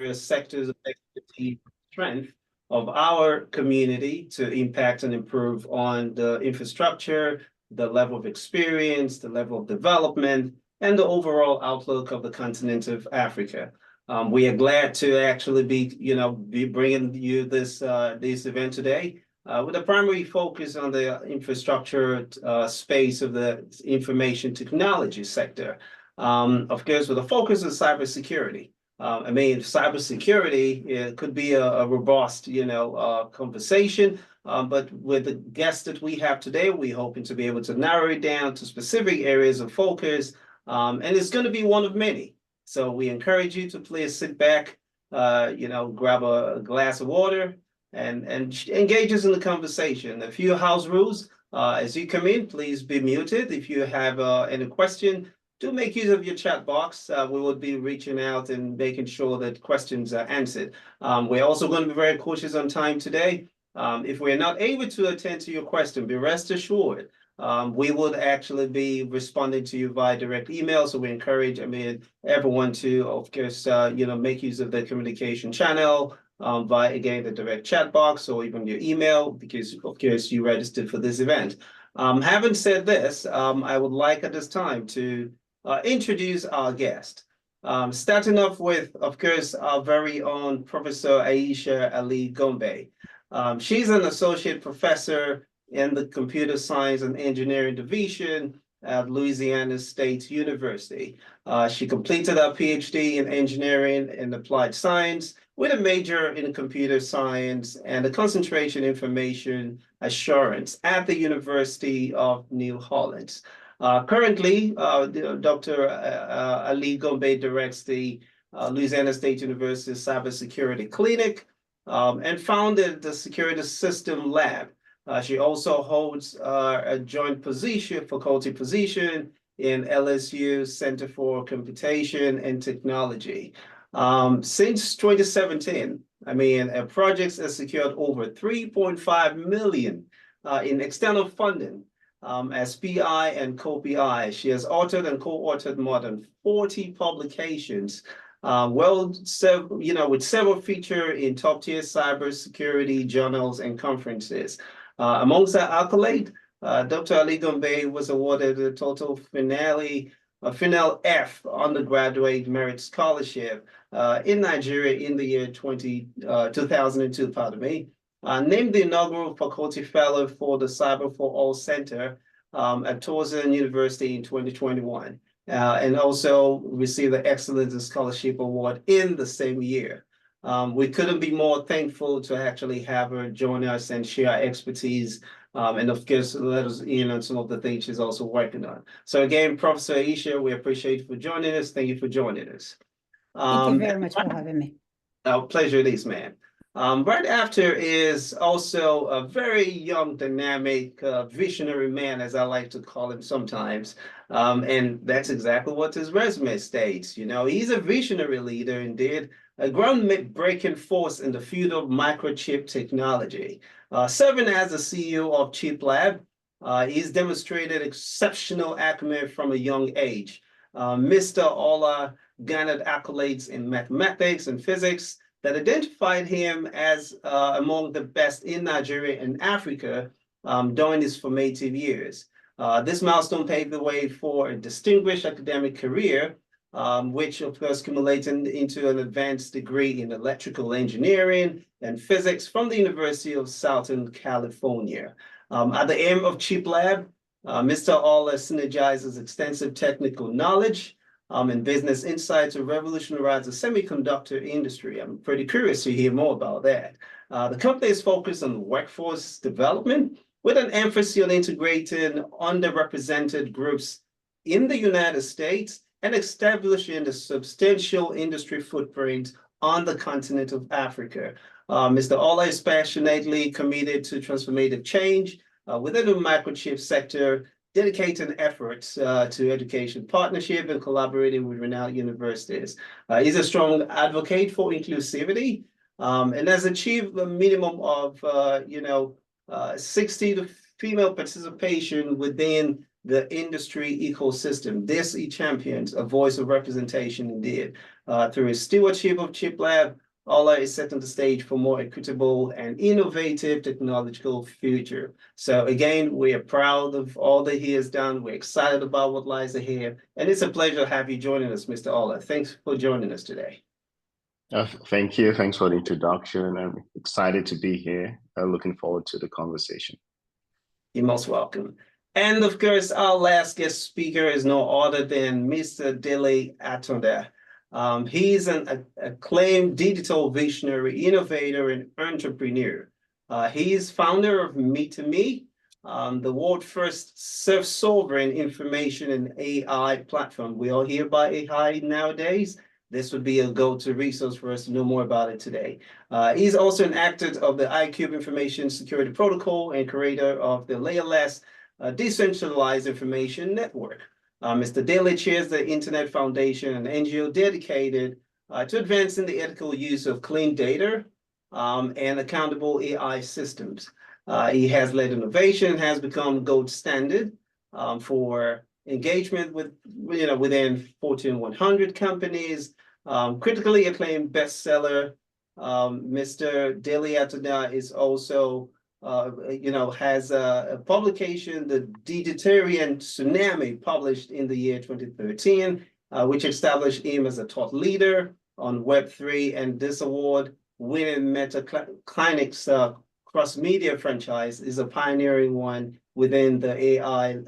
various sectors of expertise, strength of our community to impact and improve on the infrastructure, the level of experience, the level of development, and the overall outlook of the continent of Africa. We are glad to actually be bringing you this event today with a primary focus on the infrastructure space of the information technology sector. Of course, with a focus on cybersecurity. Cybersecurity, it could be a robust, conversation. But with the guests that we have today, we're hoping to be able to narrow it down to specific areas of focus. And it's going to be one of many. So we encourage you to please sit back, grab a glass of water and engage us in the conversation. A few house rules. As you come in, please be muted. If you have any question, do make use of your chat box. We will be reaching out and making sure that questions are answered. We're also going to be very cautious on time today. If we're not able to attend to your question, be rest assured, we would actually be responding to you via direct email. So we encourage, everyone to, of course, make use of the communication channel via, again, the direct chat box or even your email, because, of course, you registered for this event. Having said this, I would like at this time to introduce our guest. Starting off with, of course, our very own Professor Aisha Ali Gombe. She's an associate professor in the Computer Science and Engineering Division at Louisiana State University. She completed her PhD in Engineering and Applied Science with a major in Computer Science and a concentration in Information Assurance at the University of New Orleans. Currently, Dr. Ali Gombe directs the Louisiana State University Cybersecurity Clinic and founded the Security System Lab. She also holds a joint faculty position in LSU Center for Computation and Technology. Since 2017, projects have secured over $3.5 million in external funding as PI and co-PI. She has authored and co-authored more than 40 publications, with several featured in top-tier cybersecurity journals and conferences. Amongst her accolades, Dr. Ali Gombe was awarded a total Finale F undergraduate merit scholarship in Nigeria in the year 2002, named the inaugural faculty fellow for the Cyber for All Center at Towson University in 2021, and also received the Excellence Scholarship Award in the same year. We couldn't be more thankful to actually have her join us and share our expertise, and of course, let us in on some of the things she's also working on. So again, Professor Aisha, we appreciate you for joining us. Thank you for joining us. Thank you very much for having me. Our pleasure it is, man. Right after is also a very young, dynamic, visionary man, as I like to call him sometimes. And that's exactly what his resume states. He's a visionary leader, indeed, a groundbreaking force in the field of microchip technology. Serving as the CEO of Chip Lab, he's demonstrated exceptional acumen from a young age. Mr. Ola garnered accolades in mathematics and physics that identified him as among the best in Nigeria and Africa during his formative years. This milestone paved the way for a distinguished academic career, which of course culminated into an advanced degree in electrical engineering and physics from the University of Southern California. At the aim of Chip Lab, Mr. Ola synergizes extensive technical knowledge and business insight to revolutionize the semiconductor industry. I'm pretty curious to hear more about that. The company is focused on workforce development with an emphasis on integrating underrepresented groups in the United States and establishing a substantial industry footprint on the continent of Africa. Mr. Ola is passionately committed to transformative change within the microchip sector, dedicating efforts to education partnership and collaborating with renowned universities. He's a strong advocate for inclusivity and has achieved a minimum of 60 female participation within the industry ecosystem. This he champions a voice of representation indeed. Through his stewardship of Chip Lab, Ola is setting the stage for more equitable and innovative technological future. So again, we are proud of all that he has done. We're excited about what lies ahead. And it's a pleasure to have you joining us, Mr. Ola. Thanks for joining us today. Thank you. Thanks for the introduction. I'm excited to be here. Looking forward to the conversation. You're most welcome. And of course, our last guest speaker is no other than Mr. Dele Atonda. He's an acclaimed digital visionary, innovator, and entrepreneur. He is founder of Me2Me, the world's first self-sovereign information and AI platform. We all hear about AI nowadays. This would be a go-to resource for us to know more about it today. He's also an actor of the iCube Information Security Protocol and creator of the Layerless Decentralized Information Network. Mr. Dele chairs the Internet Foundation, an NGO dedicated to advancing the ethical use of clean data and accountable AI systems. He has led innovation, has become gold standard for engagement with, within Fortune 100 companies, critically acclaimed bestseller. Mr. Dele Atonda is also, has a publication, The Digitarian Tsunami, published in the year 2013, which established him as a thought leader on Web3, and this award-winning Meta Clinics cross-media franchise is a pioneering one within the AI,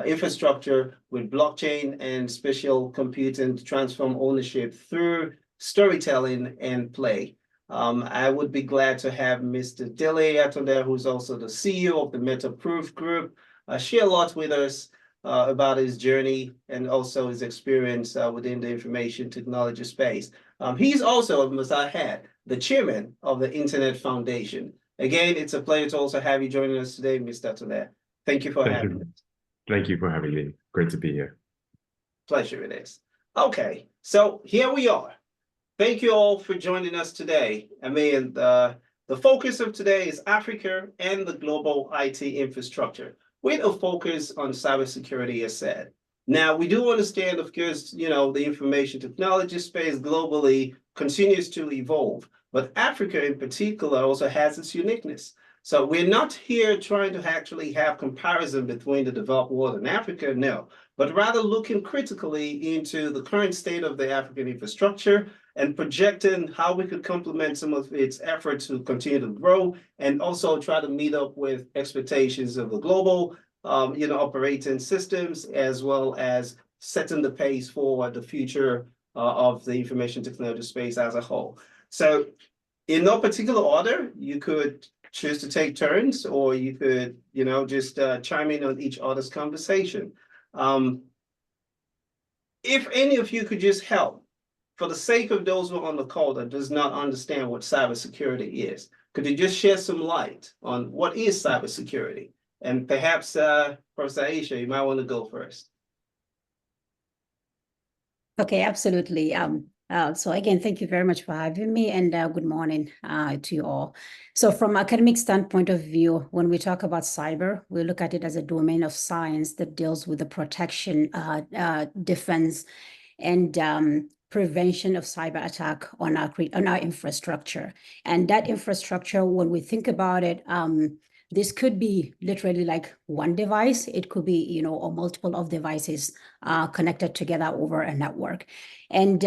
infrastructure with blockchain and spatial computing to transform ownership through storytelling and play. I would be glad to have Mr. Dele Atonda, who's also the CEO of the MetaProof Group, share a lot with us about his journey and also his experience within the information technology space. He's also, as I had, the chairman of the Internet Foundation. Again, it's a pleasure to also have you joining us today, Mr. Atonda. Thank you for having us. Thank you for having me. Great to be here. Pleasure it is. Okay, so here we are. Thank you all for joining us today. I mean, the focus of today is Africa and the global IT infrastructure, with a focus on cybersecurity, as said. Now, we do understand, of course, the information technology space globally continues to evolve, but Africa in particular also has its uniqueness. So we're not here trying to actually have comparison between the developed world and Africa, no, but rather looking critically into the current state of the African infrastructure and projecting how we could complement some of its efforts to continue to grow and also try to meet up with expectations of the global, operating systems, as well as setting the pace for the future of the information technology space as a whole. So in no particular order, you could choose to take turns, or you could, just chime in on each other's conversation. If any of you could just help, for the sake of those who are on the call that does not understand what cybersecurity is, could you just shed some light on what is cybersecurity? And perhaps, Professor Aisha, you might want to go first. Okay, absolutely. So again, thank you very much for having me, and good morning to you all. So from academic standpoint of view, when we talk about cyber, we look at it as a domain of science that deals with the protection, defense, and prevention of cyber attack on our infrastructure. And that infrastructure, when we think about it, this could be literally like one device. It could be, or multiple of devices connected together over a network. And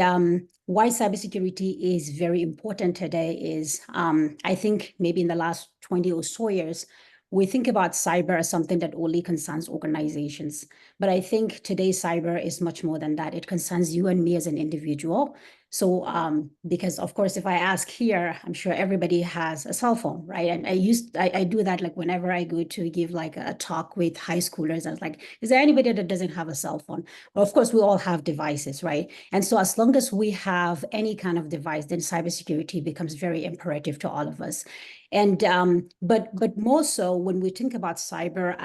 why cybersecurity is very important today is, I think maybe in the last 20 or so years, we think about cyber as something that only concerns organizations. But I think today's cyber is much more than that. It concerns you and me as an individual. So because of course, if I ask here, I'm sure everybody has a cell phone, right? And I do that like whenever I go to give like a talk with high schoolers, I was like, is there anybody that doesn't have a cell phone? Well, of course, we all have devices, right? And so as long as we have any kind of device, then cybersecurity becomes very imperative to all of us. And but more so when we think about cyber,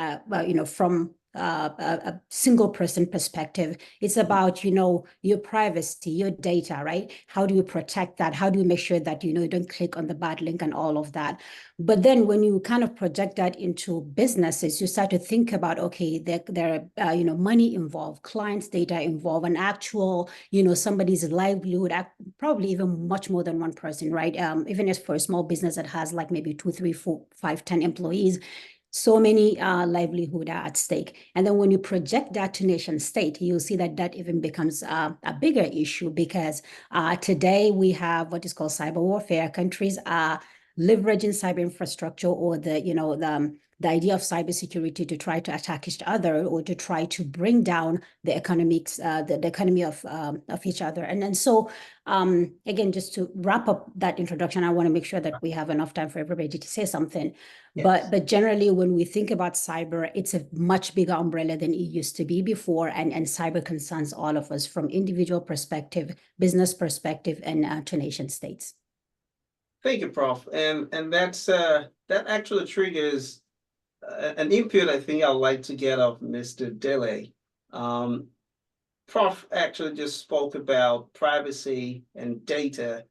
from a single person perspective. It's about, your privacy, your data, right? How do you protect that? How do you make sure that, you don't click on the bad link and all of that? But then when you kind of project that into businesses, you start to think about, okay, there are, money involved, clients' data involved, and actual, somebody's livelihood, probably even much more than one person, right? Even if for a small business that has like maybe 2, 3, 4, 5, 10 employees, so many livelihood are at stake. And then when you project that to nation state, you'll see that even becomes a bigger issue, because today we have what is called cyber warfare. Countries are leveraging cyber infrastructure, or the idea of cybersecurity, to try to attack each other, or to try to bring down the economics, the economy of each other. And then so again, just to wrap up that introduction, I want to make sure that we have enough time for everybody to say something. Yes. But generally, when we think about cyber, it's a much bigger umbrella than it used to be before, and cyber concerns all of us, from individual perspective, business perspective, and to nation states. Thank you, Prof. And that's that actually triggers an input I think I'd like to get of Mr. Dele. Prof actually just spoke about privacy and data.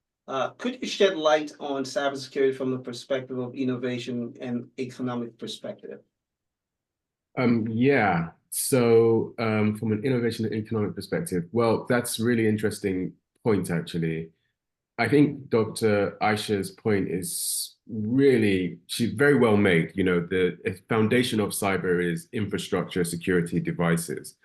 Could you shed light on cybersecurity from the perspective of innovation and economic perspective? Yeah. So from an innovation and economic perspective, well, that's really interesting point, actually. I think Dr. Aisha's point is really, she's very well made. The foundation of cyber is infrastructure, security, devices.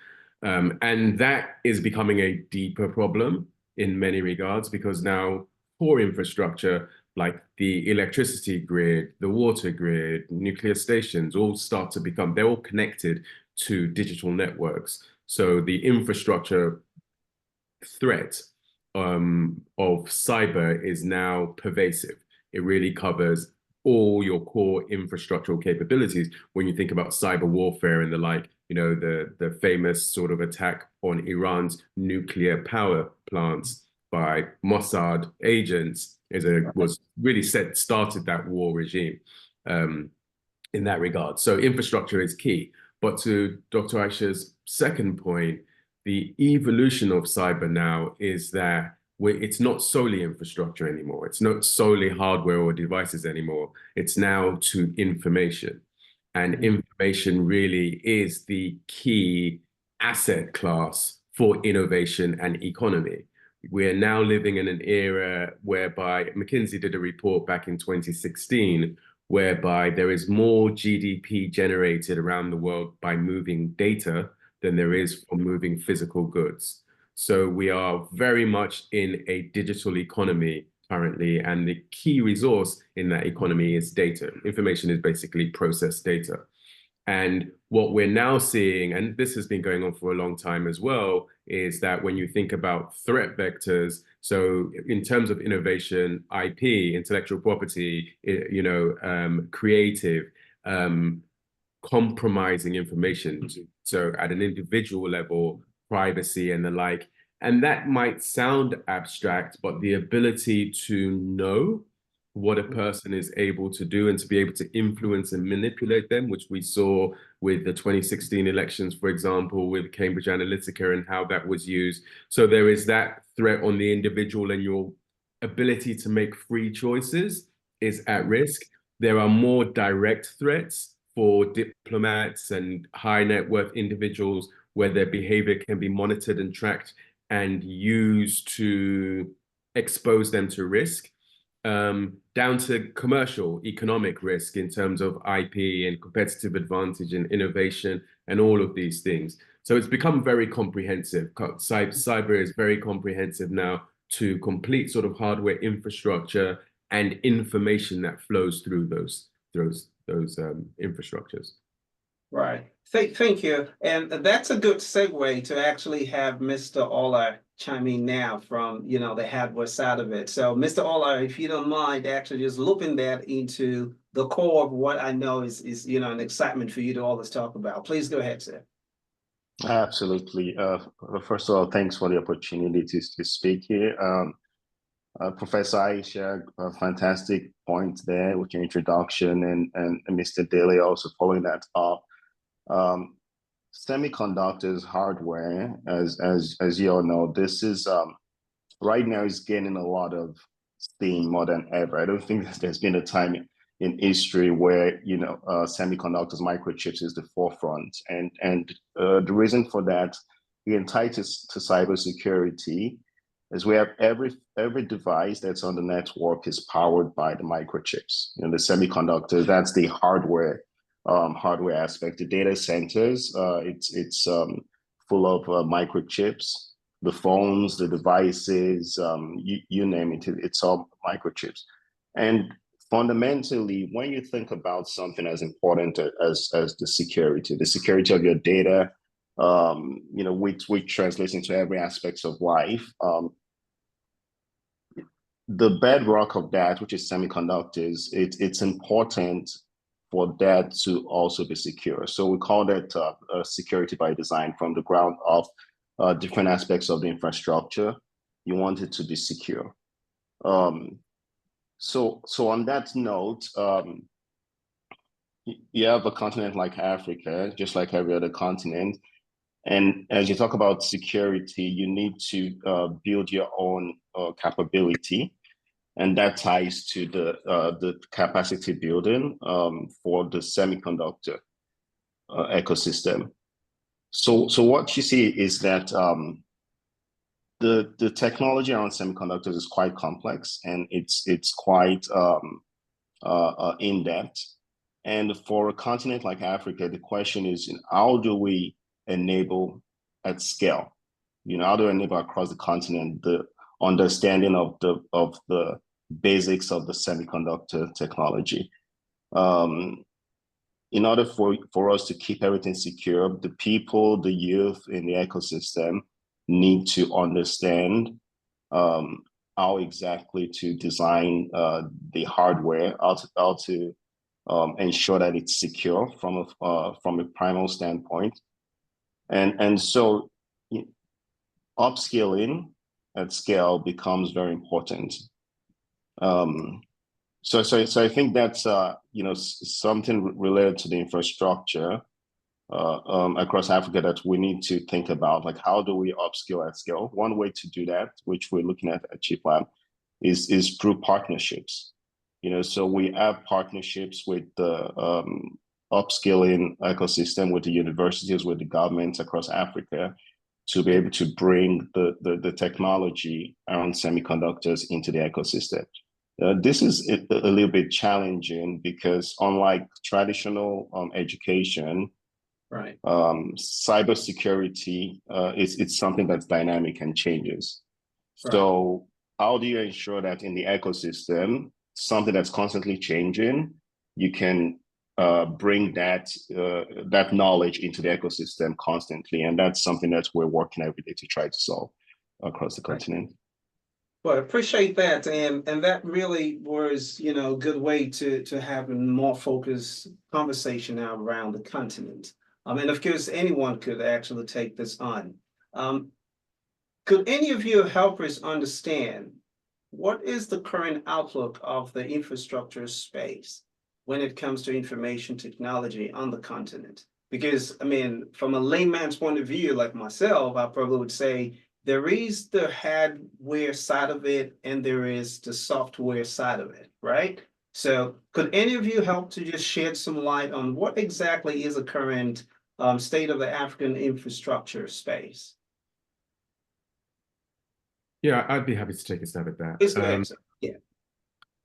And that is becoming a deeper problem in many regards, because now core infrastructure, like the electricity grid, the water grid, nuclear stations, all start to become, they're all connected to digital networks. So the infrastructure threat of cyber is now pervasive. It really covers all your core infrastructural capabilities. When you think about cyber warfare and the like, the famous sort of attack on Iran's nuclear power plants by Mossad agents was really started that war regime in that regard. So infrastructure is key. But to Dr. Aisha's second point, the evolution of cyber now is that it's not solely infrastructure anymore. It's not solely hardware or devices anymore. It's now to information. And information really is the key asset class for innovation and economy. We are now living in an era whereby McKinsey did a report back in 2016, whereby there is more GDP generated around the world by moving data than there is for moving physical goods. So we are very much in a digital economy currently, and the key resource in that economy is data. Information is basically processed data. And what we're now seeing, and this has been going on for a long time as well, is that when you think about threat vectors, so in terms of innovation, IP, intellectual property, creative, compromising information. So at an individual level, privacy and the like. And that might sound abstract, but the ability to know what a person is able to do and to be able to influence and manipulate them, which we saw with the 2016 elections, for example, with Cambridge Analytica and how that was used. So there is that threat on the individual, and your ability to make free choices is at risk. There are more direct threats for diplomats and high net worth individuals, where their behavior can be monitored and tracked and used to expose them to risk, down to commercial, economic risk in terms of IP and competitive advantage and innovation and all of these things. So it's become very comprehensive. Cyber is very comprehensive now to complete sort of hardware infrastructure and information that flows through those infrastructures. Right. Thank you. And that's a good segue to actually have Mr. Ola chime in now from, the hardware side of it. So Mr. Ola, if you don't mind actually just looping that into the core of what I know is an excitement for you to always talk about. Please go ahead, sir. Absolutely. First of all, thanks for the opportunity to speak here. Professor Aisha, a fantastic point there with your introduction, and Mr. Daly also following that up. semiconductors hardware, as you all know, this is right now is gaining a lot of steam more than ever. I don't think that there's been a time in history where semiconductors, microchips is the forefront, and the reason for that, again, tied to cybersecurity, is we have every device that's on the network is powered by the microchips. The semiconductors, that's the hardware aspect. The data centers, it's full of microchips. The phones, the devices, you name it, it's all microchips. And fundamentally, when you think about something as important as the security of your data, which translates into every aspect of life, the bedrock of that, which is semiconductors, it's important for that to also be secure. So we call that security by design. From the ground up, different aspects of the infrastructure, you want it to be secure. So on that note, you have a continent like Africa, just like every other continent. And as you talk about security, you need to build your own capability. And that ties to the capacity building for the semiconductor ecosystem. So what you see is that the technology around semiconductors is quite complex, and it's quite in-depth. And for a continent like Africa, the question is, how do we enable at scale? How do we enable across the continent the understanding of the basics of the semiconductor technology? In order for us to keep everything secure, the people, the youth in the ecosystem need to understand how exactly to design the hardware, how to ensure that it's secure from a primal standpoint, and so upskilling at scale becomes very important. So I think that's something related to the infrastructure across Africa that we need to think about, like how do we upskill at scale? One way to do that, which we're looking at Chip Lab, is through partnerships. So we have partnerships with the upskilling ecosystem, with the universities, with the governments across Africa, to be able to bring the technology around semiconductors into the ecosystem. This is a little bit challenging because unlike traditional education, right, cybersecurity it's something that's dynamic and changes. Right. So how do you ensure that in the ecosystem, something that's constantly changing, you can bring that knowledge into the ecosystem constantly? And that's something that we're working every day to try to solve across the continent. Well, I appreciate that, and that really was, a good way to have a more focused conversation now around the continent. And of course, anyone could actually take this on. Could any of you help us understand what is the current outlook of the infrastructure space when it comes to information technology on the continent? Because, from a layman's point of view, like myself, I probably would say there is the hardware side of it and there is the software side of it, right? So could any of you help to just shed some light on what exactly is the current state of the African infrastructure space? Yeah, I'd be happy to take a stab at that. It's good. Yeah.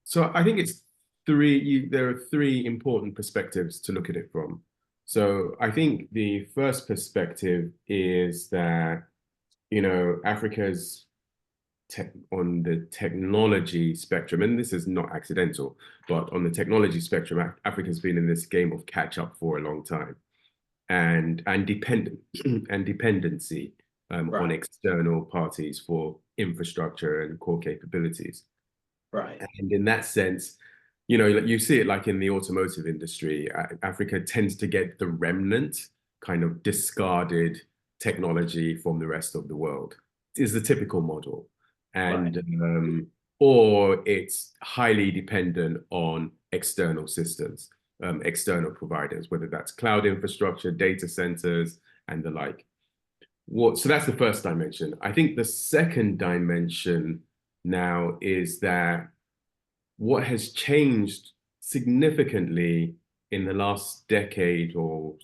So I think it's there are three important perspectives to look at it from. So I think the first perspective is that, Africa's on the technology spectrum, and this is not accidental, but on the technology spectrum, Africa's been in this game of catch up for a long time, and dependency Right. on external parties for infrastructure and core capabilities. Right. And in that sense, you see it like in the automotive industry, Africa tends to get the remnant kind of discarded technology from the rest of the world. Is the typical model. And right. Or it's highly dependent on external systems, external providers, whether that's cloud infrastructure, data centers, and the like. So that's the first dimension. I think the second dimension now is that what has changed significantly in the last decade or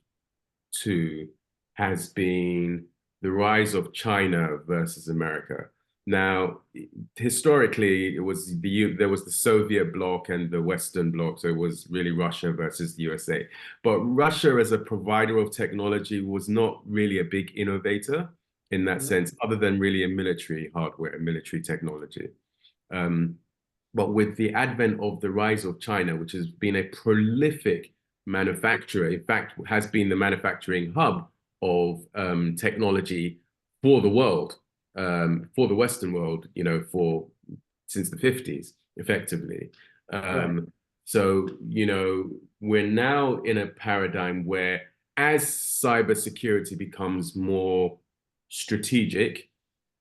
two has been the rise of China versus America. Now, historically, there was the Soviet bloc and the Western bloc, so it was really Russia versus the USA. But Russia, as a provider of technology, was not really a big innovator in that sense, other than really a military hardware and military technology. But with the advent of the rise of China, which has been a prolific manufacturer, in fact, has been the manufacturing hub of technology for the world, for the Western world, since the 50s, effectively. Right. So, we're now in a paradigm where as cybersecurity becomes more strategic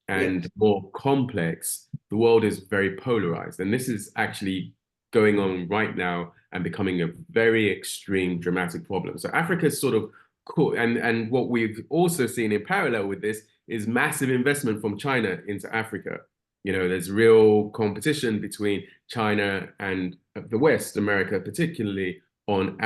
and more complex, the world is very polarized. And this is actually going on right now and becoming a very extreme, dramatic problem. So Africa is sort of cool. And what we've also seen in parallel with this is massive investment from China into Africa. There's real competition between China and the West, America particularly, on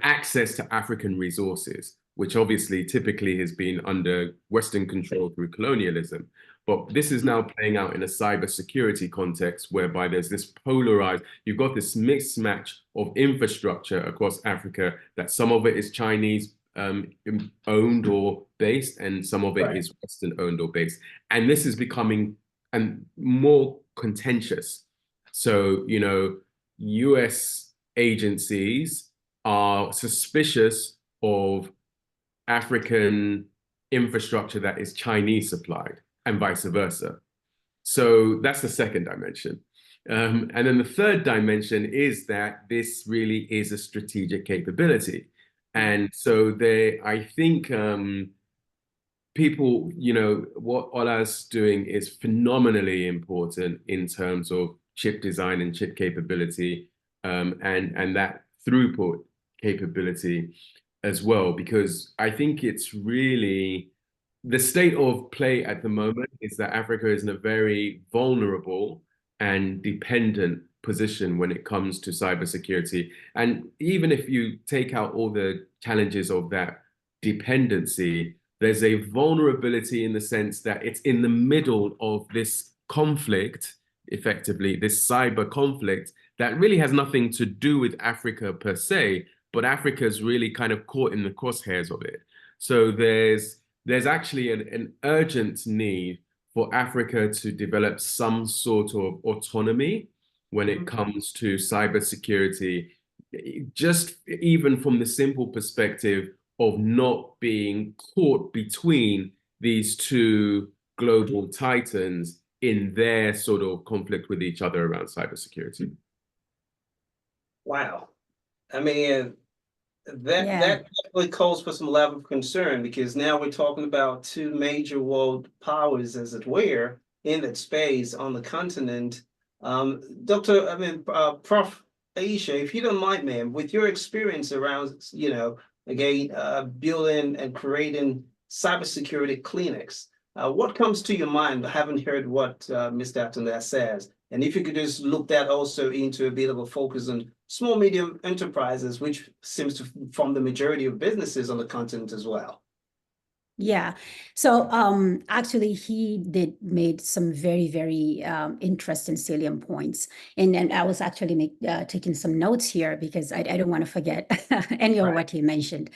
access to African resources, which obviously typically has been under Western control through colonialism. But this is now playing out in a cybersecurity context whereby there's this you've got this mixed match of infrastructure across Africa, that some of it is Chinese owned or based, and some of it is Western owned or based. And this is becoming more contentious. So, US agencies are suspicious of African infrastructure that is Chinese supplied, and vice versa. So that's the second dimension. And then the third dimension is that this really is a strategic capability. And so I think people, what Ola's doing is phenomenally important in terms of chip design and chip capability, and that throughput capability as well, because I think it's really the state of play at the moment is that Africa is in a very vulnerable and dependent position when it comes to cybersecurity. And even if you take out all the challenges of that dependency, there's a vulnerability in the sense that it's in the middle of this conflict, effectively, this cyber conflict that really has nothing to do with Africa per se, but Africa's really kind of caught in the crosshairs of it. So there's actually an urgent need for Africa to develop some sort of autonomy when it comes to cybersecurity, just even from the simple perspective of not being caught between these two global titans in their sort of conflict with each other around cybersecurity. Wow. I mean, that definitely calls for some level of concern, because now we're talking about two major world powers, as it were, in that space on the continent. Prof. Aisha, if you don't mind, ma'am, with your experience around, building and creating cybersecurity clinics, what comes to your mind? I haven't heard what Ms. Dapton says. And if you could just look that also into a bit of a focus on small, medium enterprises, which seems to form the majority of businesses on the continent as well. Yeah. So actually, he made some very, very interesting, salient points. And I was actually taking some notes here because I don't want to forget any of what he mentioned.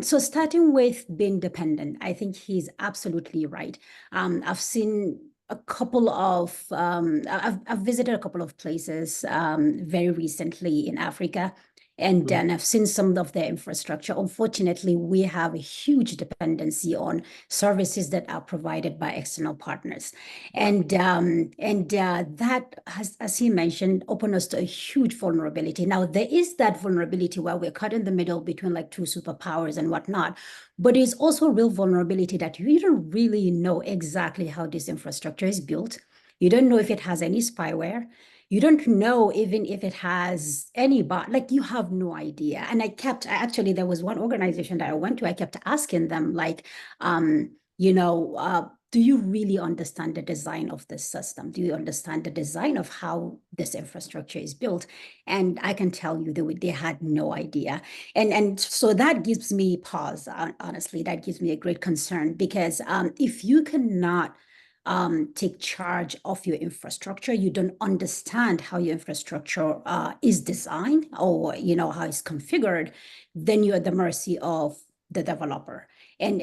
So starting with being dependent, I think he's absolutely right. I've seen a couple of, I've visited a couple of places very recently in Africa. And then I've seen some of their infrastructure. Unfortunately, we have a huge dependency on services that are provided by external partners. And that has, as he mentioned, opened us to a huge vulnerability. Now, there is that vulnerability where we're caught in the middle between like two superpowers and whatnot. But there's also real vulnerability that you don't really know exactly how this infrastructure is built. You don't know if it has any spyware. you don't know even if it has any bot, like you have no idea. And actually, there was one organization that I went to, I kept asking them like, do you really understand the design of this system? Do you understand the design of how this infrastructure is built? And I can tell you they had no idea. And so that gives me pause, honestly, that gives me a great concern, because if you cannot take charge of your infrastructure, you don't understand how your infrastructure is designed, or how it's configured, then you're at the mercy of the developer. And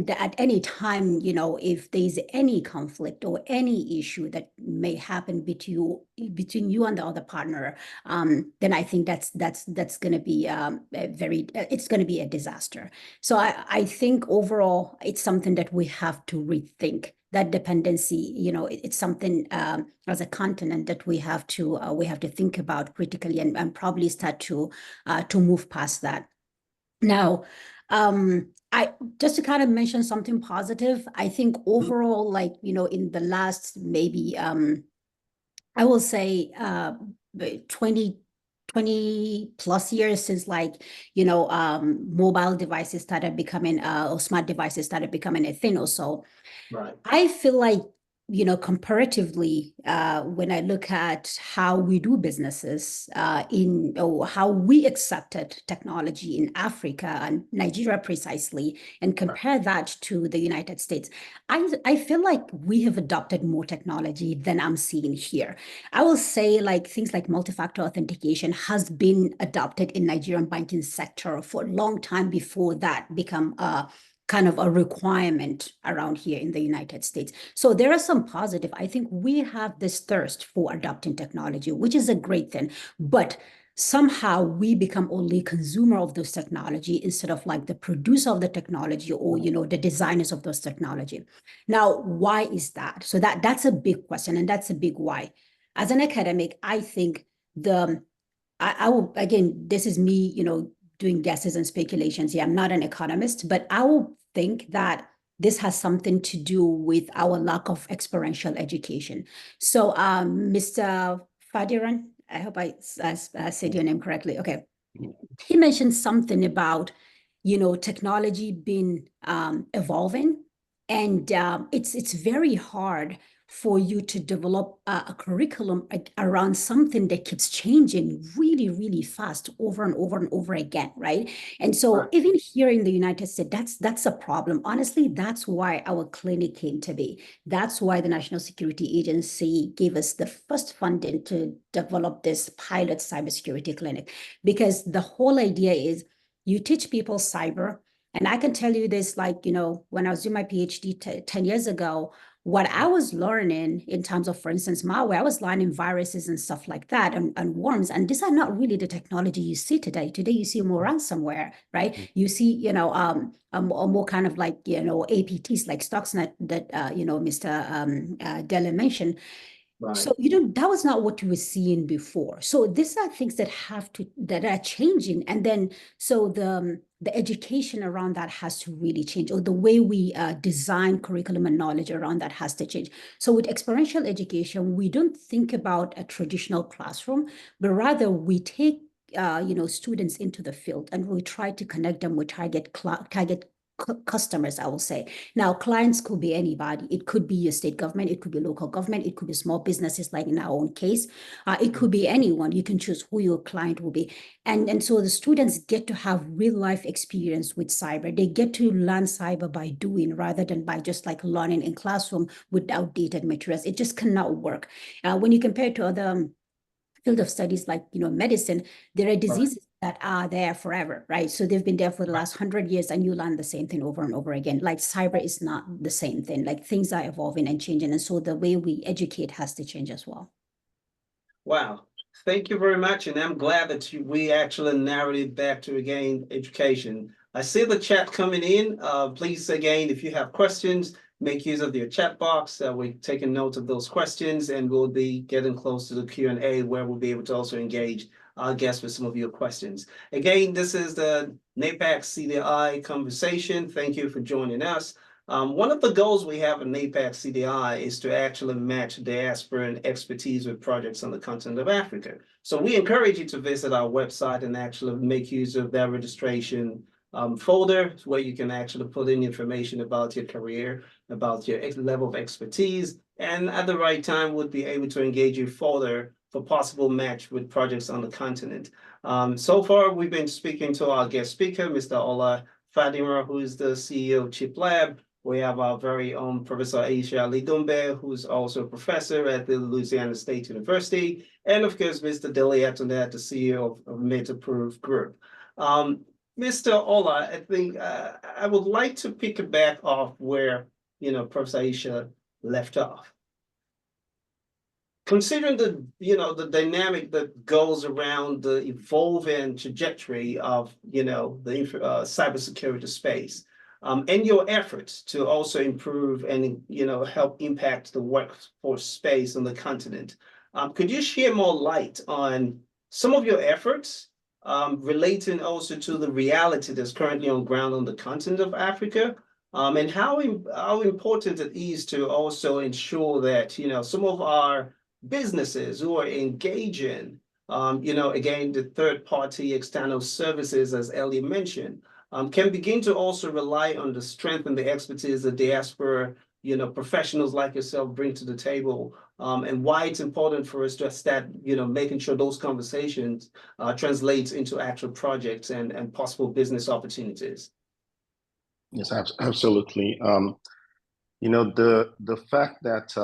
at any time, if there's any conflict or any issue that may happen between you and the other partner, then I think that's going to be it's going to be a disaster. So I think overall, it's something that we have to rethink. That dependency, it's something as a continent that we have to think about critically, and probably start to move past that. Now, I just to kind of mention something positive, I think overall, like, in the last maybe I will say 20 plus years since, like, mobile devices started becoming or smart devices started becoming a thing or so. Right. I feel like, comparatively, when I look at how we do businesses or how we accepted technology in Africa and Nigeria precisely, and compare that to the United States, I feel like we have adopted more technology than I'm seeing here. I will say, like, things like multi-factor authentication has been adopted in Nigerian banking sector for a long time before that become kind of a requirement around here in the United States. So there are some positive. I think we have this thirst for adopting technology, which is a great thing. But somehow we become only consumer of those technology instead of like the producer of the technology, or the designers of those technology. Now, why is that? So that's a big question, and that's a big why. As an academic, I think I will, again, this is me, doing guesses and speculations here. I'm not an economist, but I will think that this has something to do with our lack of experiential education. So, Mr. Fadiran, I hope I said your name correctly. Okay. He mentioned something about, technology being evolving, and it's very hard for you to develop a curriculum around something that keeps changing really, really fast over and over and over again, right? And so even here in the United States, that's a problem. Honestly, that's why our clinic came to be. That's why the National Security Agency gave us the first funding to develop this pilot cybersecurity clinic, because the whole idea is you teach people cyber. And I can tell you this, like, when I was doing my PhD 10 years ago, what I was learning in terms of, for instance, malware, I was learning viruses and stuff like that, and worms. And these are not really the technology you see today. Today, you see more ransomware, right? You see, a more kind of like, APTs like Stuxnet that, Mr. Della mentioned. Right. So, that was not what you were seeing before. So these are things that are changing. And then, so the education around that has to really change, or the way we design curriculum and knowledge around that has to change. So with experiential education, we don't think about a traditional classroom, but rather we take students into the field, and we try to connect them with target customers, I will say. Now, clients could be anybody. It could be your state government, it could be local government, it could be small businesses, like in our own case. It could be anyone. You can choose who your client will be. And so the students get to have real life experience with cyber. They get to learn cyber by doing, rather than by just like learning in classroom with outdated materials. It just cannot work. When you compare it to other field of studies like medicine, there are diseases that are there forever, right? So they've been there for the last 100 years, and you learn the same thing over and over again. Like cyber is not the same thing. Like things are evolving and changing, and so the way we educate has to change as well. Wow. Thank you very much, and I'm glad that we actually narrowed it back to, again, education. I see the chat coming in. Please, again, if you have questions, make use of your chat box. We're taking note of those questions, and we'll be getting close to the Q&A, where we'll be able to also engage our guests with some of your questions. Again, this is the Napac CDI conversation. Thank you for joining us. One of the goals we have in Napac CDI is to actually match diaspora expertise with projects on the continent of Africa. So we encourage you to visit our website and actually make use of that registration folder where you can actually put in information about your career, about your level of expertise, and at the right time would be able to engage you further for possible match with projects on the continent. So far, we've been speaking to our guest speaker, Mr. Ola Fadima, who is the CEO of Chip Lab. We have our very own Professor Aisha Ali Dumbe, who's also a professor at the Louisiana State University, and of course, Mr. Dele Atonet, the CEO of Metaproof Group. Mr. Ola, I think I would like to pick it back off where Professor Aisha left off. Considering the dynamic that goes around the evolving trajectory of the cybersecurity space, and your efforts to also improve and help impact the workforce space on the continent, could you share more light on some of your efforts relating also to the reality that's currently on ground on the continent of Africa, and how important it is to also ensure that some of our businesses who are engaging, again, the third-party external services, as Ellie mentioned, can begin to also rely on the strength and the expertise that diaspora, professionals like yourself bring to the table, and why it's important for us to start, making sure those conversations translates into actual projects and possible business opportunities. Yes, absolutely. The fact that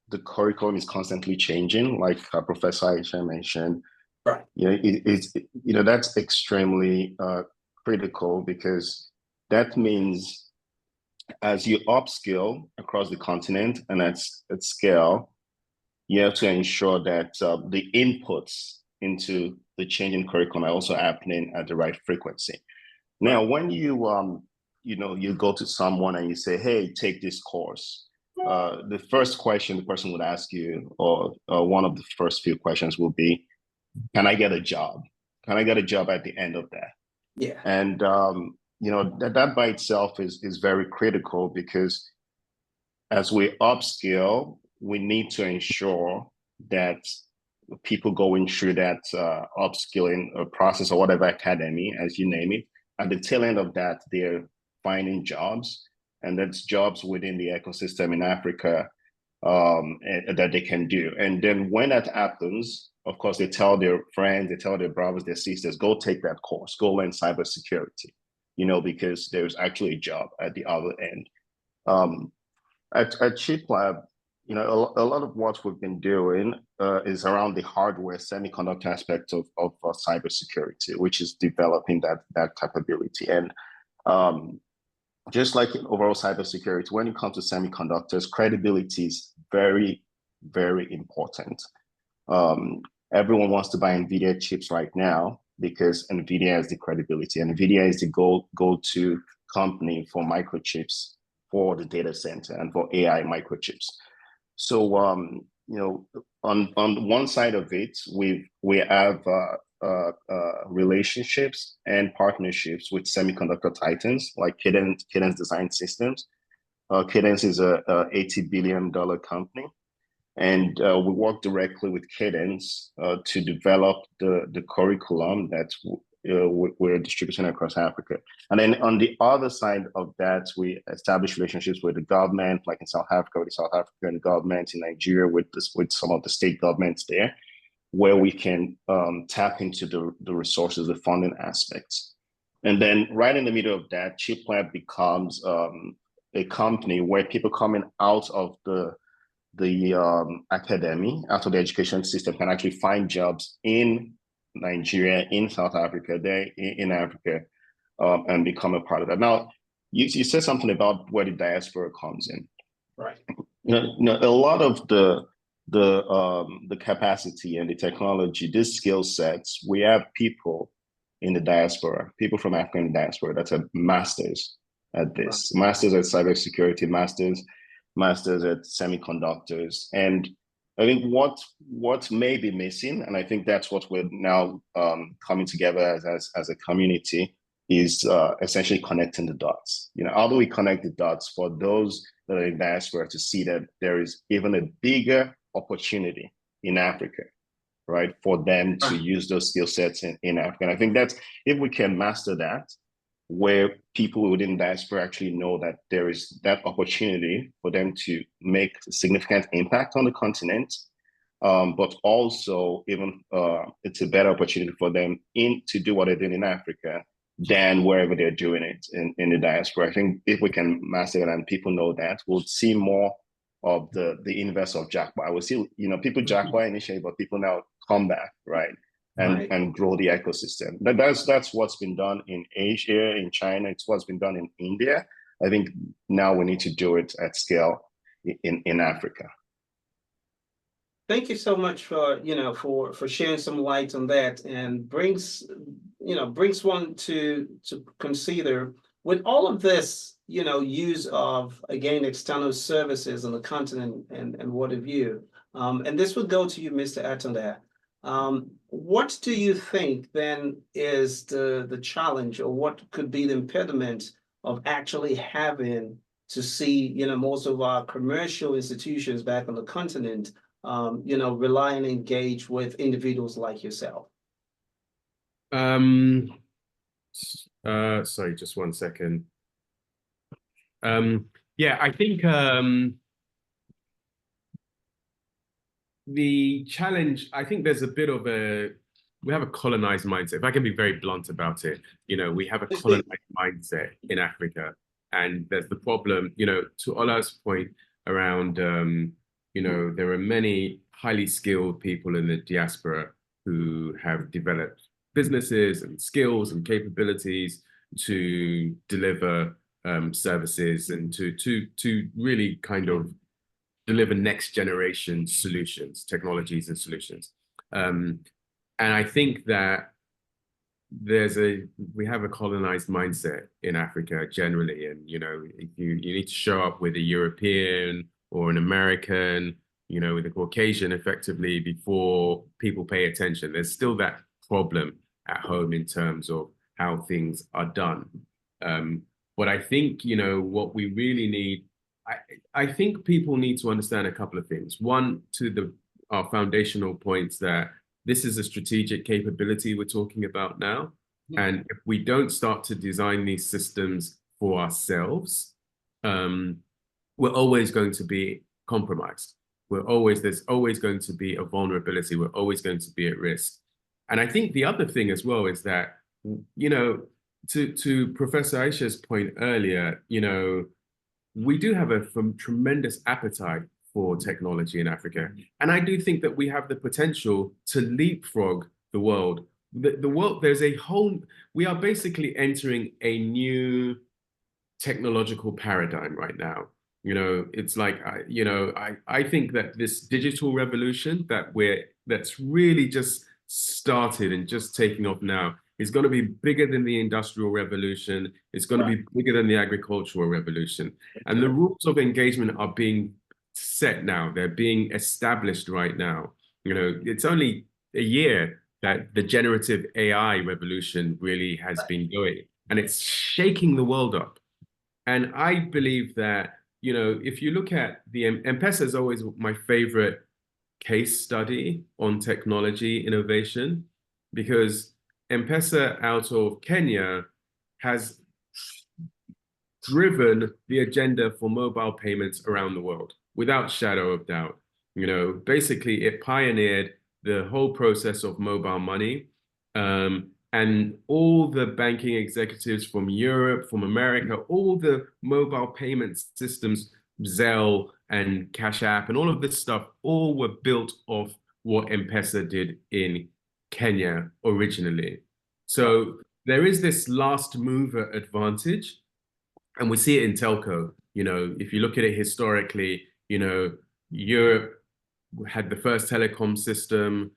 the curriculum is constantly changing, like Professor Aisha mentioned, right? That's extremely critical, because that means as you upskill across the continent and at scale, you have to ensure that the inputs into the changing curriculum are also happening at the right frequency. Now, when you go to someone and you say, "Hey, take this course," the first question the person would ask you, or one of the first few questions will be, "Can I get a job? Can I get a job at the end of that?" Yeah. And that by itself is very critical, because as we upskill, we need to ensure that people going through that upskilling process, or whatever academy, as you name it, at the tail end of that, they're finding jobs, and that's jobs within the ecosystem in Africa that they can do. And then when that happens, of course, they tell their friends, they tell their brothers, their sisters, go take that course, go learn cybersecurity, because there's actually a job at the other end. At Chip Lab, a lot of what we've been doing is around the hardware semiconductor aspect of cybersecurity, which is developing that capability. And just like in overall cybersecurity, when it comes to semiconductors, credibility is very, very important. Everyone wants to buy NVIDIA chips right now because NVIDIA has the credibility. NVIDIA is the go-to company for microchips for the data center and for AI microchips. So, on one side of it, we have relationships and partnerships with semiconductor titans like Cadence Design Systems. Cadence is a $80 billion company, and we work directly with Cadence to develop the curriculum that we're distributing across Africa. And then on the other side of that, we establish relationships with the government, like in South Africa, with the South African government, in Nigeria, with some of the state governments there, where we can tap into the resources, the funding aspects. And then right in the middle of that, Chip Lab becomes a company where people coming out of the academy, out of the education system, can actually find jobs in Nigeria, in South Africa, there in Africa, and become a part of that. Now, you said something about where the diaspora comes in. Right. A lot of the capacity and the technology, these skill sets, we have people in the diaspora, people from Africa in the diaspora that have masters at this, right. Masters at cybersecurity, masters at semiconductors. And I think what may be missing, and I think that's what we're now coming together as a community, is essentially connecting the dots. How do we connect the dots for those that are in diaspora to see that there is even a bigger opportunity in Africa, right? For them to use those skill sets in Africa. And I think that's, if we can master that, where people within diaspora actually know that there is that opportunity for them to make a significant impact on the continent, but also even it's a better opportunity for them to do what they're doing in Africa than wherever they're doing it in the diaspora. I think if we can master it and people know that, we'll see more of the inverse of jackpot. We'll see, people jackpot initially, but people now come back, right? And grow the ecosystem. That's what's been done in Asia, in China. It's what's been done in India. I think now we need to do it at scale in Africa. Thank you so much for for sharing some light on that, and brings one to consider with all of this use of, again, external services on the continent and what have you. And this would go to you, Mr. Atunde. What do you think then is the challenge, or what could be the impediment of actually having to see most of our commercial institutions back on the continent rely and engage with individuals like yourself? Sorry, just one second. Yeah, I think the challenge, I think there's a bit of we have a colonized mindset. If I can be very blunt about it, we have a colonized mindset in Africa. And there's the problem, to Ola's point around, there are many highly skilled people in the diaspora who have developed businesses and skills and capabilities to deliver services and to really kind of deliver next generation solutions, technologies and solutions. And I think that we have a colonized mindset in Africa generally. And, you need to show up with a European or an American, with a Caucasian effectively before people pay attention. There's still that problem at home in terms of how things are done. But I think, what we really need, I think people need to understand a couple of things. One, to our foundational points, that this is a strategic capability we're talking about now. Yeah. And if we don't start to design these systems for ourselves, we're always going to be compromised. There's always going to be a vulnerability. We're always going to be at risk. And I think the other thing as well is that, to Professor Aisha's point earlier, we do have a tremendous appetite for technology in Africa. And I do think that we have the potential to leapfrog the world. The world, we are basically entering a new technological paradigm right now. It's like, I think that this digital revolution that's really just started and just taking off now is going to be bigger than the Industrial Revolution. It's going to be bigger than the Agricultural Revolution. And the rules of engagement are being set now. They're being established right now. It's only a year that the generative AI revolution really has been going, and it's shaking the world up. And I believe that, if you look at M-Pesa is always my favorite case study on technology innovation, because M-Pesa out of Kenya has driven the agenda for mobile payments around the world, without shadow of doubt. Basically it pioneered the whole process of mobile money. And all the banking executives from Europe, from America, all the mobile payment systems, Zelle and Cash App and all of this stuff, all were built off what M-Pesa did in Kenya originally. So there is this last mover advantage, and we see it in telco. If you look at it historically, Europe had the first telecom system.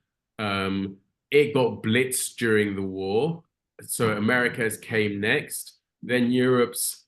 It got blitzed during the war, so America's came next. Then Europe's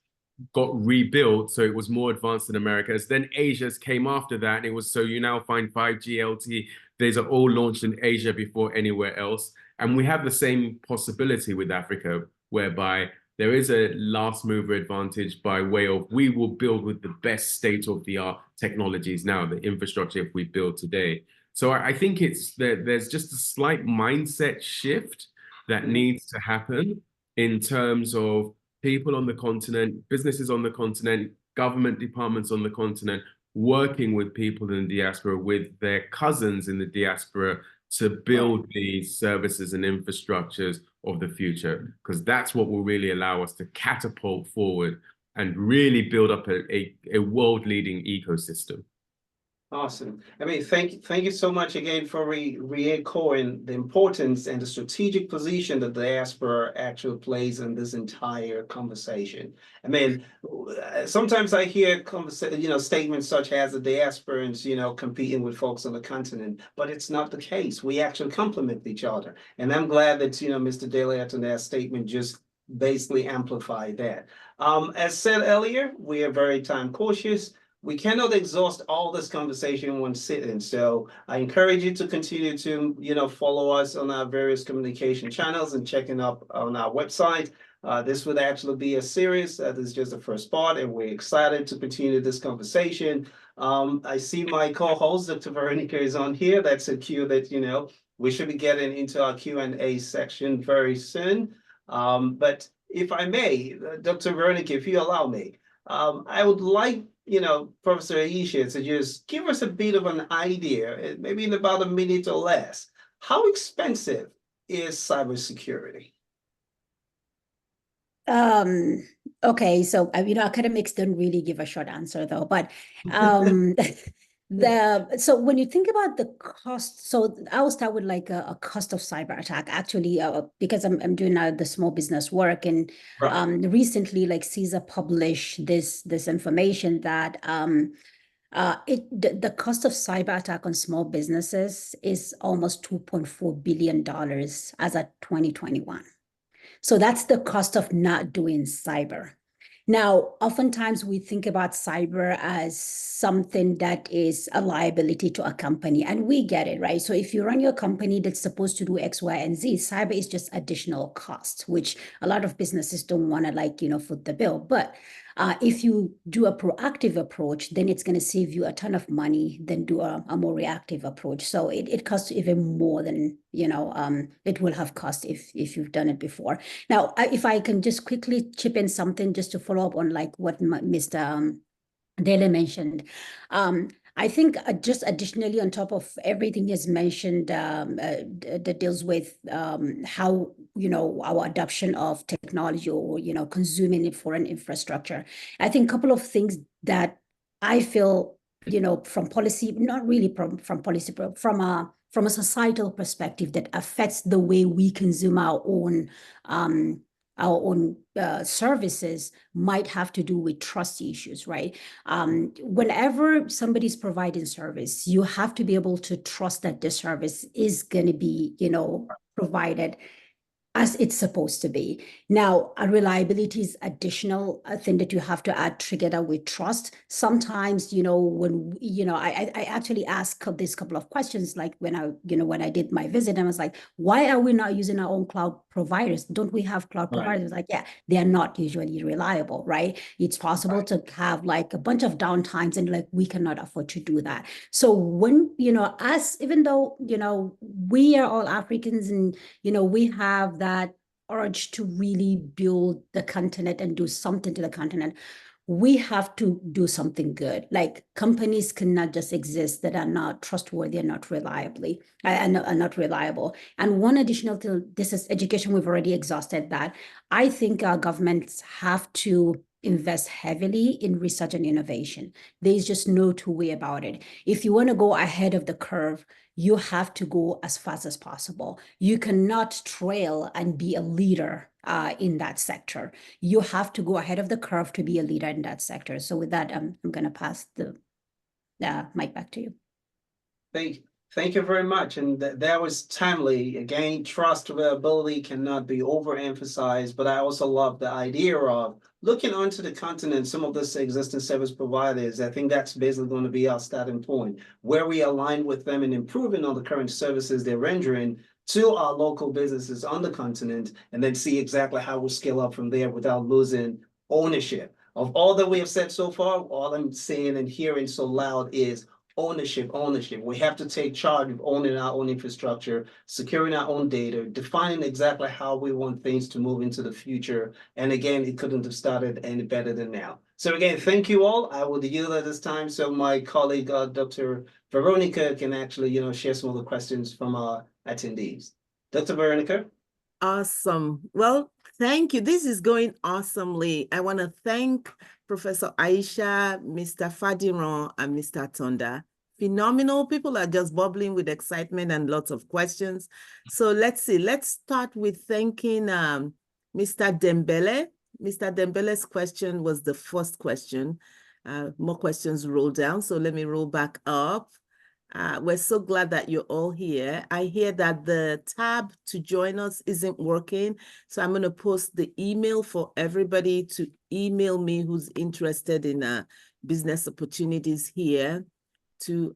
got rebuilt, so it was more advanced than America's. Then Asia's came after that, and it was, so you now find 5G, LTE. These are all launched in Asia before anywhere else. And we have the same possibility with Africa. whereby there is a last mover advantage by way of we will build with the best state-of-the-art technologies now, the infrastructure if we build today. So I think there's just a slight mindset shift that needs to happen in terms of people on the continent, businesses on the continent, government departments on the continent, working with people in the diaspora, with their cousins in the diaspora to build these services and infrastructures of the future, because that's what will really allow us to catapult forward and really build up a world-leading ecosystem. Awesome. I mean, thank you so much again for re-echoing the importance and the strategic position that the diaspora actually plays in this entire conversation. I mean, sometimes I hear statements such as the diasporans, competing with folks on the continent, but it's not the case. We actually complement each other. And I'm glad that, Mr. Daly, in that statement just basically amplified that. As said earlier, we are very time cautious. We cannot exhaust all this conversation in one sitting. So I encourage you to continue to, follow us on our various communication channels and checking up on our website. This would actually be a series. This is just the first part, and we're excited to continue this conversation. I see my co-host, Dr. Veronica, is on here. That's a cue that, we should be getting into our Q&A section very soon. But if I may, Dr. Veronica, if you allow me, I would like Professor Aisha to just give us a bit of an idea, maybe in about a minute or less. How expensive is cybersecurity? Okay, so academics don't really give a short answer though, but so when you think about the cost, so I'll start with like a cost of cyber attack, actually, because I'm doing the small business work, and recently, like CISA published this information that the cost of cyber attack on small businesses is almost $2.4 billion as of 2021. So that's the cost of not doing cyber. Now, oftentimes we think about cyber as something that is a liability to a company, and we get it, right? So if you run your company that's supposed to do X, Y, and Z, cyber is just additional cost, which a lot of businesses don't want to foot the bill. But if you do a proactive approach, then it's going to save you a ton of money than do a more reactive approach. So it costs even more than, it will have cost if you've done it before. Now, if I can just quickly chip in something just to follow up on like what Mr. Daly mentioned. I think just additionally on top of everything he's mentioned that deals with how, our adoption of technology or, consuming it for an infrastructure. I think a couple of things that I feel, from policy, not really from policy, but from a societal perspective that affects the way we consume our own services might have to do with trust issues, right? Whenever somebody's providing service, you have to be able to trust that the service is going to be, provided as it's supposed to be. Now, a reliability is additional thing that you have to add together with trust. Sometimes, when, I actually asked this couple of questions, like when I did my visit, I was like, why are we not using our own cloud providers? Don't we have cloud providers? Like, yeah, they are not usually reliable, right? It's possible to have like a bunch of downtimes, and like, we cannot afford to do that. So when, even though, we are all Africans and, we have that urge to really build the continent and do something to the continent, we have to do something good. Like, companies cannot just exist that are not trustworthy and not reliable. And one additional thing, this is education. We've already exhausted that. I think our governments have to invest heavily in research and innovation. There's just no two way about it. If you want to go ahead of the curve, you have to go as fast as possible. You cannot trail and be a leader in that sector. You have to go ahead of the curve to be a leader in that sector. So with that, I'm going to pass the mic back to you. Thank you very much. And that was timely. Again, trust, reliability cannot be overemphasized, but I also love the idea of looking onto the continent, some of this existing service providers. I think that's basically going to be our starting point, where we align with them and improving on the current services they're rendering to our local businesses on the continent, and then see exactly how we scale up from there without losing ownership. Of all that we have said so far, all I'm saying and hearing so loud is ownership, ownership. We have to take charge of owning our own infrastructure, securing our own data, defining exactly how we want things to move into the future. And again, it couldn't have started any better than now. So again, thank you all. I will yield at this time so my colleague, Dr. Veronica, can actually, share some of the questions from our attendees. Dr. Veronica? Awesome. Well, thank you. This is going awesomely. I want to thank Professor Aisha, Mr. Fadiran, and Mr. Tonda. Phenomenal. People are just bubbling with excitement and lots of questions. So let's see. Let's start with thanking Mr. Dembele. Mr. Dembele's question was the first question. More questions roll down. So let me roll back up. We're so glad that you're all here. I hear that the tab to join us isn't working. So I'm going to post the email for everybody to email me who's interested in business opportunities here to,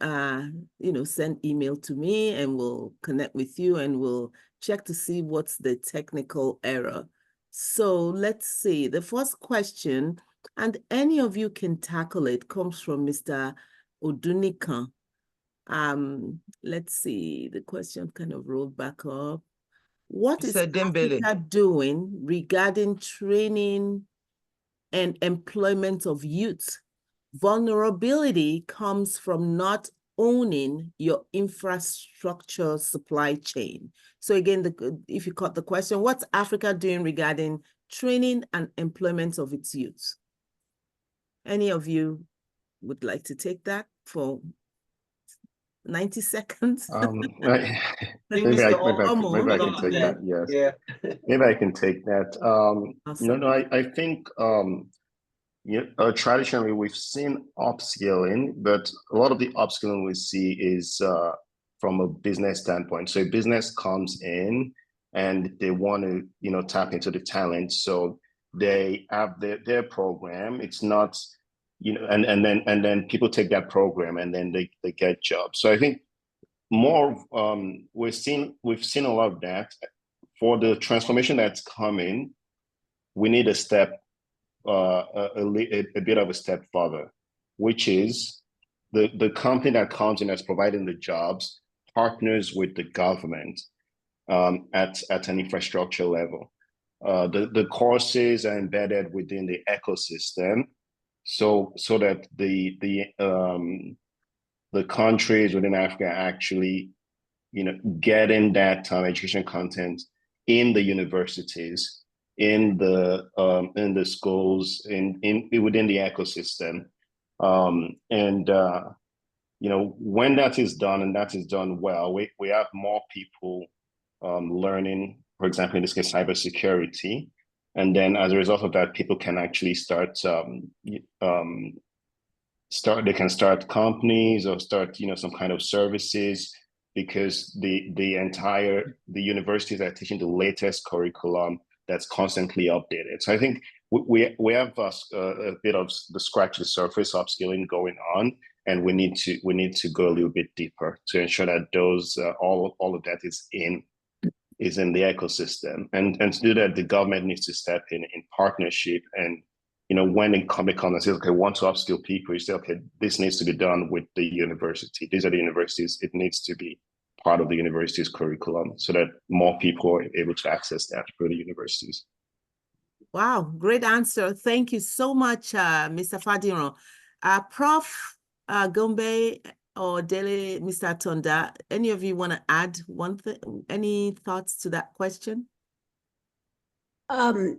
send email to me, and we'll connect with you and we'll check to see what's the technical error. So let's see. The first question, and any of you can tackle it, comes from Mr. Odunikan. Let's see, the question kind of rolled back up. What is Africa doing regarding training and employment of youth? Vulnerability comes from not owning your infrastructure supply chain. So again, if you caught the question, what's Africa doing regarding training and employment of its youth? Any of you would like to take that for 90 seconds? Maybe I can take that. Yes. Yeah. Maybe I can take that. Awesome. I think traditionally we've seen upskilling, but a lot of the upskilling we see is from a business standpoint. So a business comes in and they want to, tap into the talent. So they have their program. It's not, and then people take that program and then they get jobs. So I think more we've seen a lot of that. For the transformation that's coming, we need a step, a bit of a step further, which is the company that comes in as providing the jobs partners with the government at an infrastructure level. The courses are embedded within the ecosystem, so that the countries within Africa actually, getting that education content in the universities, in the schools, within the ecosystem, when that is done, and that is done well, we have more people learning, for example, in this case, cybersecurity. And then as a result of that, people can actually they can start companies or start, some kind of services, because the universities are teaching the latest curriculum that's constantly updated. So I think we have a bit of the scratch the surface upskilling going on, and we need to go a little bit deeper to ensure that those all of that is in the ecosystem. And to do that, the government needs to step in partnership. And when a company comes and says, okay, want to upskill people, you say, okay, this needs to be done with the university. These are the universities. It needs to be part of the university's curriculum so that more people are able to access that through the universities. Wow, great answer. Thank you so much, Mr. Fadiran. Prof. Gombe or Dele, Mr. Tonda, any of you want to add any thoughts to that question?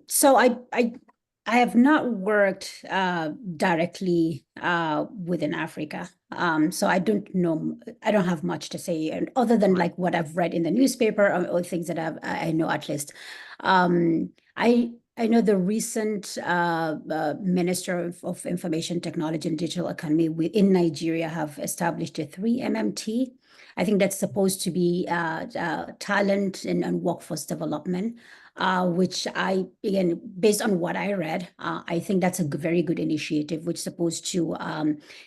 So I have not worked directly within Africa. So I don't know, I don't have much to say, and other than like what I've read in the newspaper or things that I know at least. I know the recent Minister of Information Technology and Digital Economy in Nigeria have established a 3 MMT I think that's supposed to be talent and workforce development, which again, based on what I read, I think that's a very good initiative, which is supposed to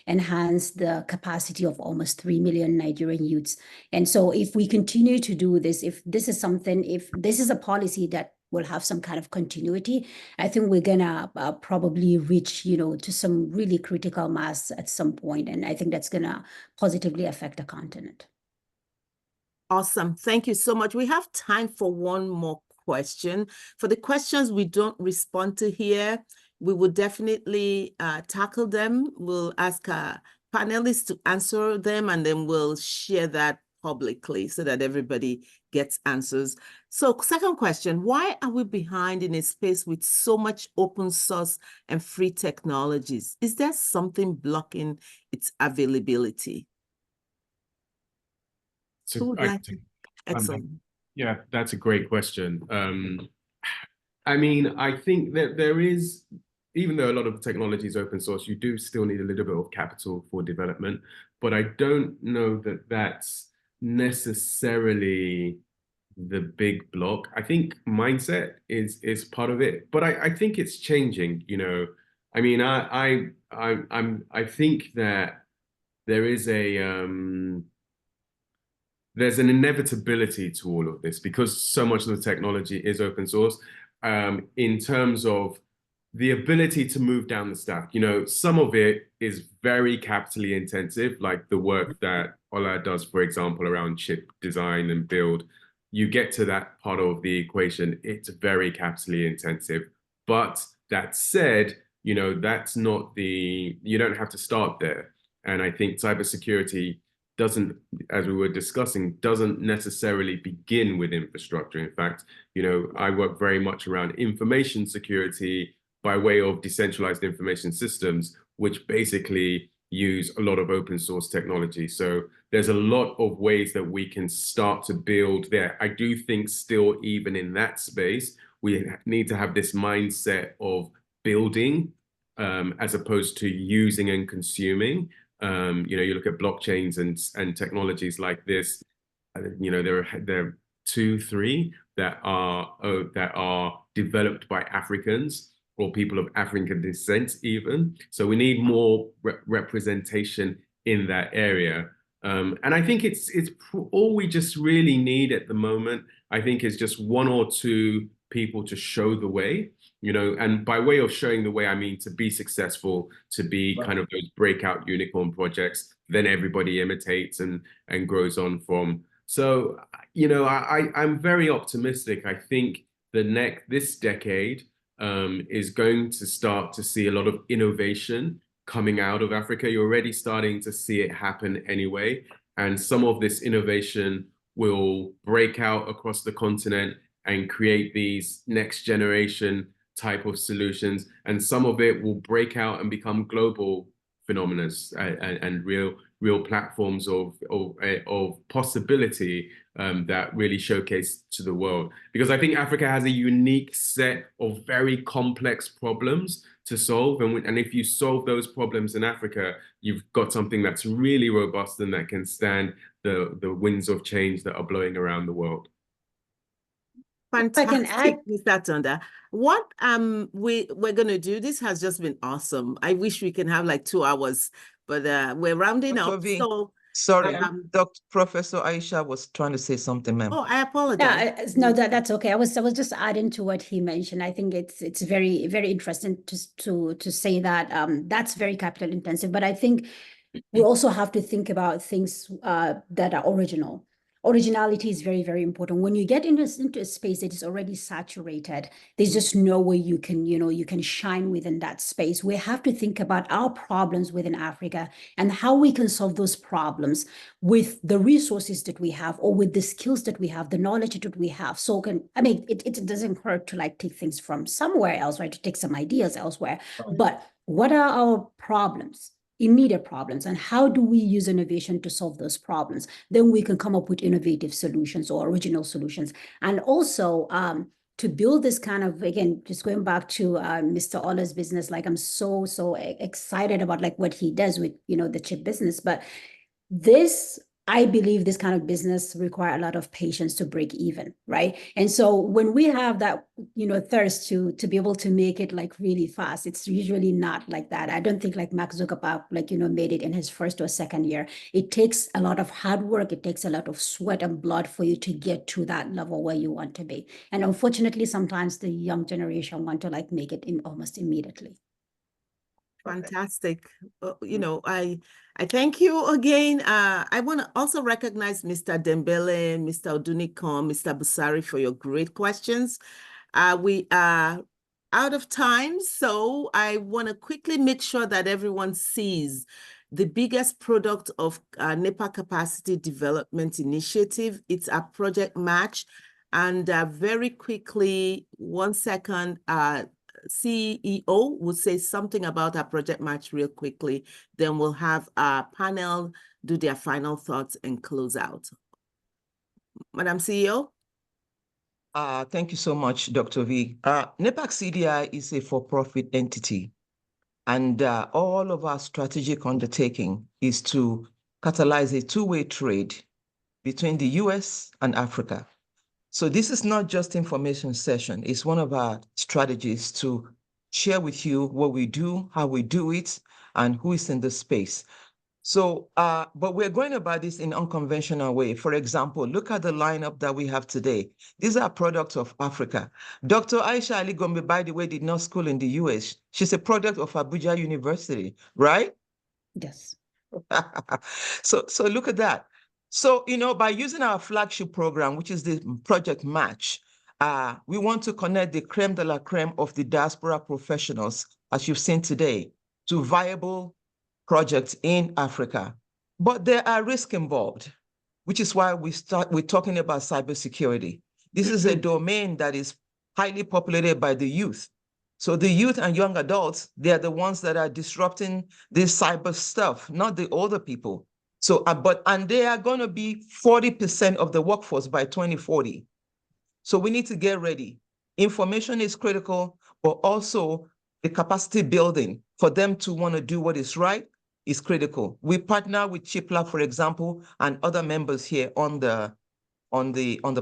enhance the capacity of almost 3 million Nigerian youths. And so if we continue to do this, if this is a policy that will have some kind of continuity, I think we're gonna probably reach, to some really critical mass at some point. And I think that's gonna positively affect the continent. Awesome. Thank you so much. We have time for one more question. For the questions we don't respond to here, we will definitely tackle them. We'll ask our panelists to answer them, and then we'll share that publicly so that everybody gets answers. So second question, why are we behind in a space with so much open source and free technologies? Is there something blocking its availability? Excellent. Yeah, that's a great question. I mean, I think that there is, even though a lot of technology is open source, you do still need a little bit of capital for development, but I don't know that that's necessarily the big block. I think mindset is part of it, but I think it's changing, I mean, I think that there is there's an inevitability to all of this because so much of the technology is open source, in terms of the ability to move down the stack. Some of it is very capitally intensive, like the work that Ola does, for example, around chip design and build. You get to that part of the equation, it's very capitally intensive. But that said, that's not you don't have to start there. And I think cybersecurity doesn't, as we were discussing, doesn't necessarily begin with infrastructure. In fact, I work very much around information security by way of decentralized information systems, which basically use a lot of open source technology. So there's a lot of ways that we can start to build there. I do think still, even in that space, we need to have this mindset of building as opposed to using and consuming. You look at blockchains and technologies like this, there are 2, 3 that are developed by Africans or people of African descent even. So we need more representation in that area. And I think it's all we just really need at the moment, I think, is just 1 or 2 people to show the way, and by way of showing the way, I mean to be successful, to be kind of those breakout unicorn projects, then everybody imitates and grows on from. So, I'm very optimistic. I think this decade is going to start to see a lot of innovation coming out of Africa. You're already starting to see it happen anyway. And some of this innovation will break out across the continent and create these next generation type of solutions. And some of it will break out and become global phenomena and real platforms of possibility that really showcase to the world. Because I think Africa has a unique set of very complex problems to solve. And if you solve those problems in Africa, you've got something that's really robust and that can stand the winds of change that are blowing around the world. Fantastic, Mr. Tonda. What we're gonna do, this has just been awesome. I wish we can have like 2 hours, but we're rounding up. So sorry, Dr. Professor Aisha was trying to say something, ma'am. Oh, I apologize. No, that's okay. I was just adding to what he mentioned. I think it's very, very interesting to say that that's very capital intensive, but I think we also have to think about things that are original. Originality is very, very important. When you get into a space that is already saturated, there's just no way you can shine within that space. We have to think about our problems within Africa and how we can solve those problems with the resources that we have, or with the skills that we have, the knowledge that we have. So it doesn't hurt to like take things from somewhere else, right? To take some ideas elsewhere. But what are our problems? Immediate problems, and how do we use innovation to solve those problems? Then we can come up with innovative solutions or original solutions. And also to build this kind of, again, just going back to Mr. Ola's business, like I'm so excited about like what he does with the chip business. But this I believe this kind of business require a lot of patience to break even, right? And so when we have that, thirst to be able to make it like really fast, it's usually not like that. I don't think like Mark Zuckerberg, made it in his first or second year. It takes a lot of hard work. It takes a lot of sweat and blood for you to get to that level where you want to be. And unfortunately, sometimes the young generation want to like make it in almost immediately. Fantastic. I thank you again. I want to also recognize Mr. Dembele, Mr. Odunikon, Mr. Busari for your great questions. We are out of time, so I want to quickly make sure that everyone sees the biggest product of Napac Capacity Development Initiative. It's a project match. And very quickly, 1 second, CEO would say something about our project match real quickly. Then we'll have our panel do their final thoughts and close out. Madam CEO? Thank you so much, Dr. V. Napac CDI is a for-profit entity, and all of our strategic undertaking is to catalyze a two-way trade between the US and Africa. So this is not just information session. It's one of our strategies to share with you what we do, how we do it, and who is in the space. So, but we're going about this in unconventional way. For example, look at the lineup that we have today. These are products of Africa. Dr. Aisha Ali Gombe, by the way, did not school in the US. She's a product of Abuja University, right? Yes. So look at that. So, by using our flagship program, which is the Project Match, we want to connect the creme de la creme of the diaspora professionals, as you've seen today, to viable projects in Africa. But there are risks involved, which is why we're talking about cybersecurity. This is a domain that is highly populated by the youth. So the youth and young adults, they're the ones that are disrupting this cyber stuff, not the older people. So, and they are going to be 40% of the workforce by 2040. So we need to get ready. Information is critical, but also the capacity building for them to want to do what is right is critical. We partner with CHIPLA, for example, and other members here on the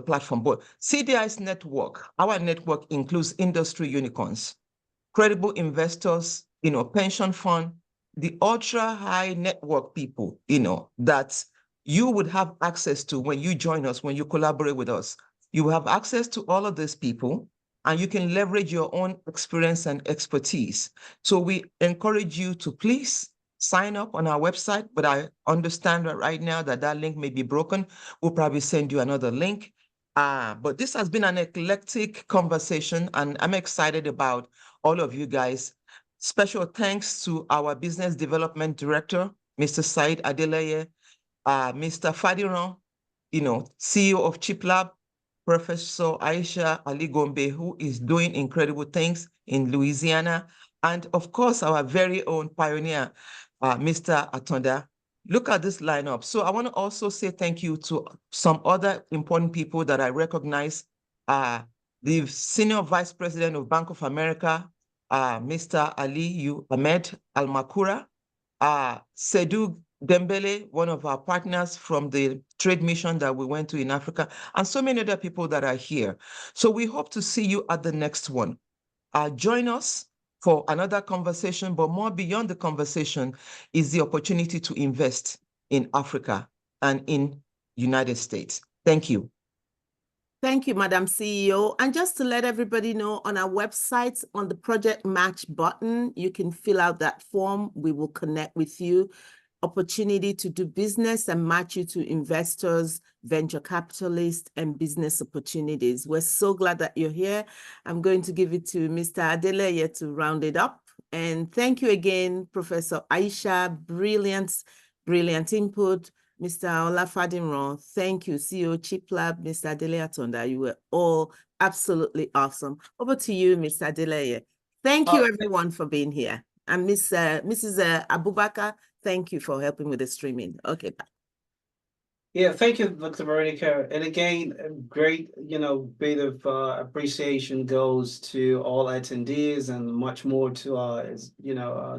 platform. But CDI's network, our network includes industry unicorns, credible investors, pension fund, the ultra high network people, that you would have access to when you join us, when you collaborate with us. You have access to all of these people, and you can leverage your own experience and expertise. So we encourage you to please sign up on our website, but I understand right now that link may be broken. We'll probably send you another link. But this has been an eclectic conversation, and I'm excited about all of you guys. Special thanks to our Business Development Director, Mr. Said Adeleye, Mr. Fadiran, CEO of ChipLab, Professor Aisha Ali Gombe, who is doing incredible things in Louisiana, and of course, our very own pioneer, Mr. Atonda. Look at this lineup. So I want to also say thank you to some other important people that I recognize. The Senior Vice President of Bank of America, Mr. Aliyu Ahmed Al-Makura, Sedu Dembele, one of our partners from the trade mission that we went to in Africa, and so many other people that are here. So we hope to see you at the next one. Join us for another conversation, but more beyond the conversation is the opportunity to invest in Africa and in United States. Thank you. Thank you, Madam CEO. And just to let everybody know, on our website, on the Project Match button, you can fill out that form. We will connect with you. Opportunity to do business and match you to investors, venture capitalists, and business opportunities. We're so glad that you're here. I'm going to give it to Mr. Adeleye to round it up. And thank you again, Professor Aisha. Brilliant input. Mr. Olafadinron, thank you. CEO ChipLab, Mr. Adeleye Atonda, you were all absolutely awesome. Over to you, Mr. Adeleye. Thank you, everyone, for being here. And Mrs. Abubakar, thank you for helping with the streaming. Okay, bye. Yeah, thank you, Dr. Veronica. And again, a great, bit of appreciation goes to all attendees and much more to our,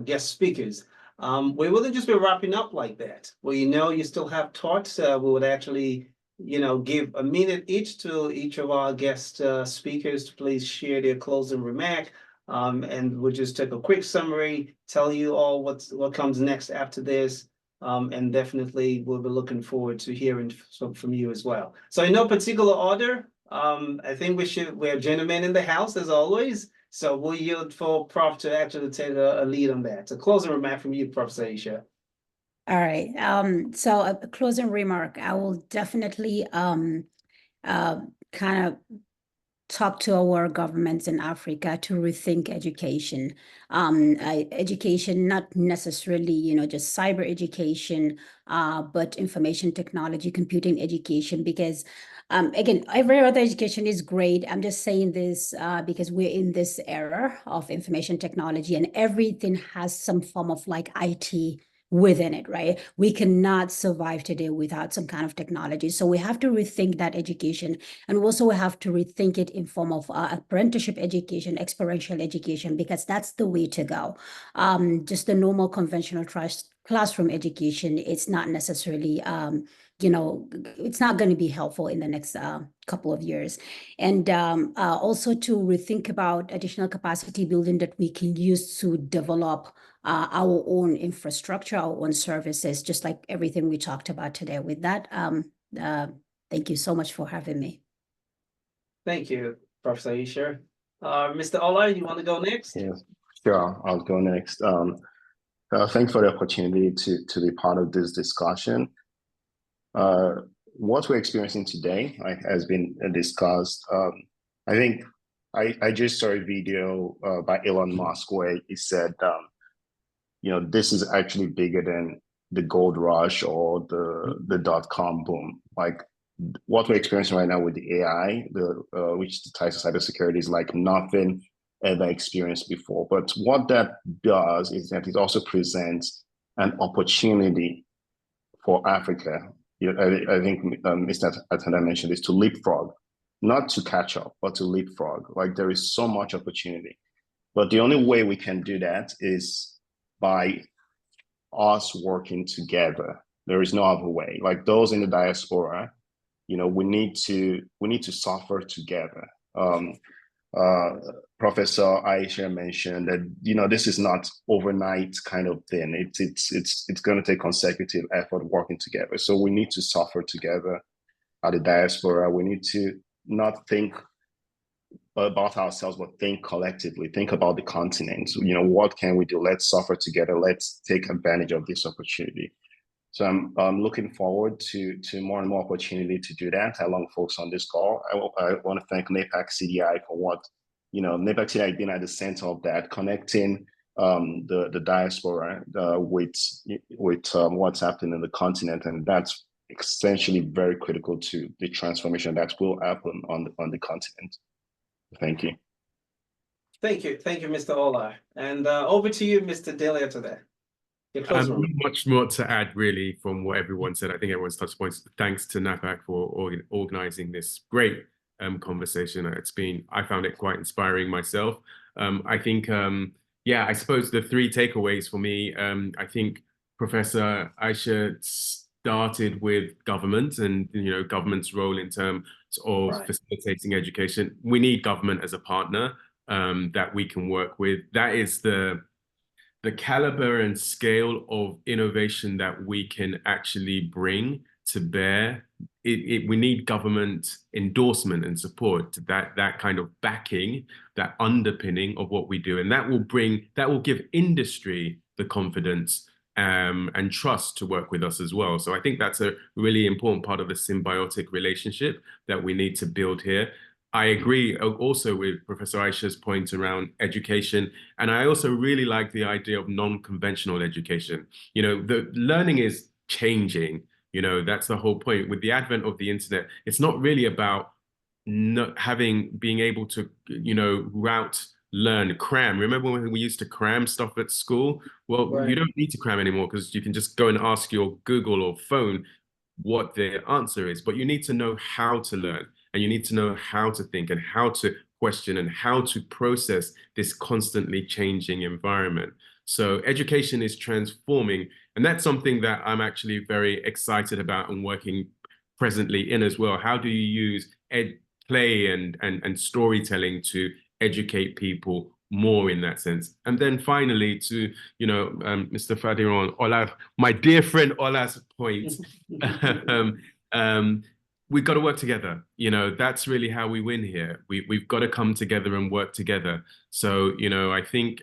guest speakers. we wouldn't just be wrapping up like that. Well, you know, you still have thoughts. We would actually, you know, give a minute each to each of our guest speakers to please share their closing remark. And we'll just take a quick summary, tell you all what comes next after this. And definitely we'll be looking forward to hearing from you as well. So in no particular order, I think we're gentlemen in the house as always. So we'll yield for Prof to actually take a lead on that. So closing remark from you, Professor Aisha. All right. So a closing remark, I will definitely kind of talk to our governments in Africa to rethink education. Education, not necessarily, you know, just cyber education, but information technology, computing education, because again, every other education is great. I'm just saying this because we're in this era of information technology and everything has some form of like IT within it, right? We cannot survive today without some kind of technology. So we have to rethink that education. And we also have to rethink it in form of apprenticeship education, experiential education, because that's the way to go. Just the normal conventional classroom education, it's not necessarily, you know, it's not going to be helpful in the next couple of years. And also to rethink about additional capacity building that we can use to develop our own infrastructure, our own services, just like everything we talked about today. With that, thank you so much for having me. Thank you, Professor Aisha. Mr. Ola, you want to go next? Yes, sure. I'll go next. Thanks for the opportunity to be part of this discussion. What we're experiencing today has been discussed. I think I just saw a video by Elon Musk where he said, you know, this is actually bigger than the gold rush or the dot-com boom. Like what we're experiencing right now with the AI, which ties to cybersecurity, is like nothing ever experienced before. But what that does is that it also presents an opportunity for Africa. You know, I think Mr. Atanda mentioned this, to leapfrog, not to catch up, but to leapfrog. Like there is so much opportunity. But the only way we can do that is by us working together. There is no other way. Like those in the diaspora, you know, we need to suffer together. Professor Aisha mentioned that, you know, this is not overnight kind of thing. It's going to take consecutive effort working together. So we need to suffer together at the diaspora. We need to not think about ourselves, but think collectively, think about the continent. You know, what can we do? Let's suffer together. Let's take advantage of this opportunity. So I'm looking forward to more and more opportunity to do that along folks on this call. I want to thank Napac CDI for what, you know, Napac CDI being at the center of that, connecting the diaspora with what's happening in the continent. And that's essentially very critical to the transformation that will happen on the continent. Thank you. Thank you, Mr. Ola. And over to you, Mr. Delia, today. Much more to add, really, from what everyone said. I think everyone's touched points. Thanks to Napac for organizing this great conversation. I found it quite inspiring myself. I think, yeah, I suppose the three takeaways for me, I think Professor Aisha started with government and, you know, government's role in terms of facilitating education. We need government as a partner that we can work with. That is the caliber and scale of innovation that we can actually bring to bear. We need government endorsement and support, that kind of backing, that underpinning of what we do. And that will give industry the confidence and trust to work with us as well. So I think that's a really important part of the symbiotic relationship that we need to build here. I agree also with Professor Aisha's point around education. And I also really like the idea of non-conventional education. You know, the learning is changing. You know, that's the whole point. With the advent of the internet, it's not really about being able to, you know, cram. Remember when we used to cram stuff at school? Well, you don't need to cram anymore because you can just go and ask your Google or phone what the answer is. But you need to know how to learn. And you need to know how to think and how to question and how to process this constantly changing environment. So education is transforming, and that's something that I'm actually very excited about and working presently in as well. How do you use play and storytelling to educate people more in that sense? And then finally, to Mr. Fadiron, Ola, my dear friend Ola's point, we've got to work together. That's really how we win here. We've got to come together and work together. So, I think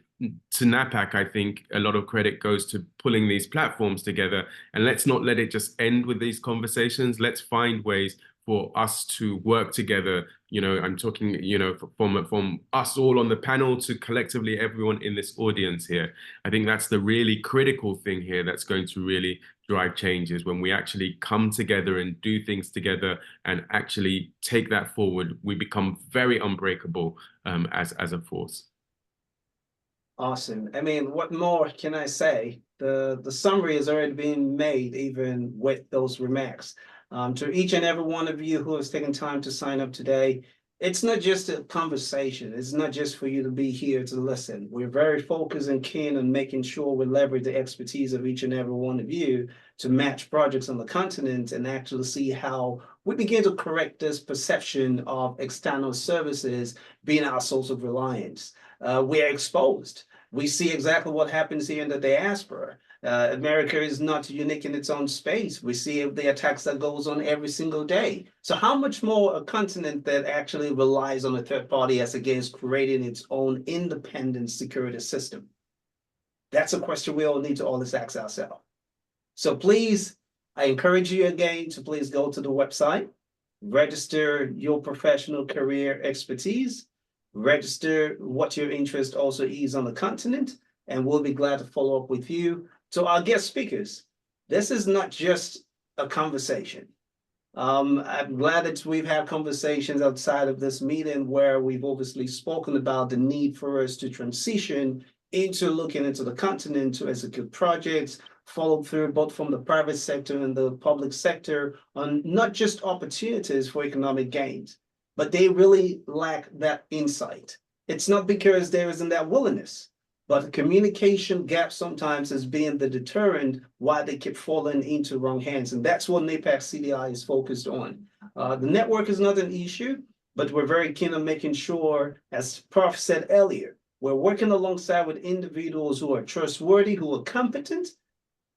to Napac, I think a lot of credit goes to pulling these platforms together. And let's not let it just end with these conversations. Let's find ways for us to work together. I'm talking, from us all on the panel to collectively everyone in this audience here. I think that's the really critical thing here that's going to really drive changes. When we actually come together and do things together and actually take that forward, we become very unbreakable as a force. Awesome. I mean, what more can I say? The summary has already been made, even with those remarks. To each and every one of you who has taken time to sign up today, it's not just a conversation. It's not just for you to be here to listen. We're very focused and keen on making sure we leverage the expertise of each and every one of you to match projects on the continent and actually see how we begin to correct this perception of external services being our source of reliance. We are exposed. We see exactly what happens here in the diaspora. America is not unique in its own space. We see the attacks that goes on every single day. So how much more a continent that actually relies on a third party as against creating its own independent security system? That's a question we all need to always ask ourselves. So please, I encourage you again to please go to the website, register your professional career expertise, register what your interest also is on the continent, and we'll be glad to follow up with you. To our guest speakers, this is not just a conversation. I'm glad that we've had conversations outside of this meeting where we've obviously spoken about the need for us to transition into looking into the continent to execute projects, follow through both from the private sector and the public sector on not just opportunities for economic gains, but they really lack that insight. It's not because there isn't that willingness, but the communication gap sometimes has been the deterrent why they keep falling into wrong hands. And that's what Napac CDI is focused on. The network is not an issue, but we're very keen on making sure, as Prof said earlier, we're working alongside with individuals who are trustworthy, who are competent,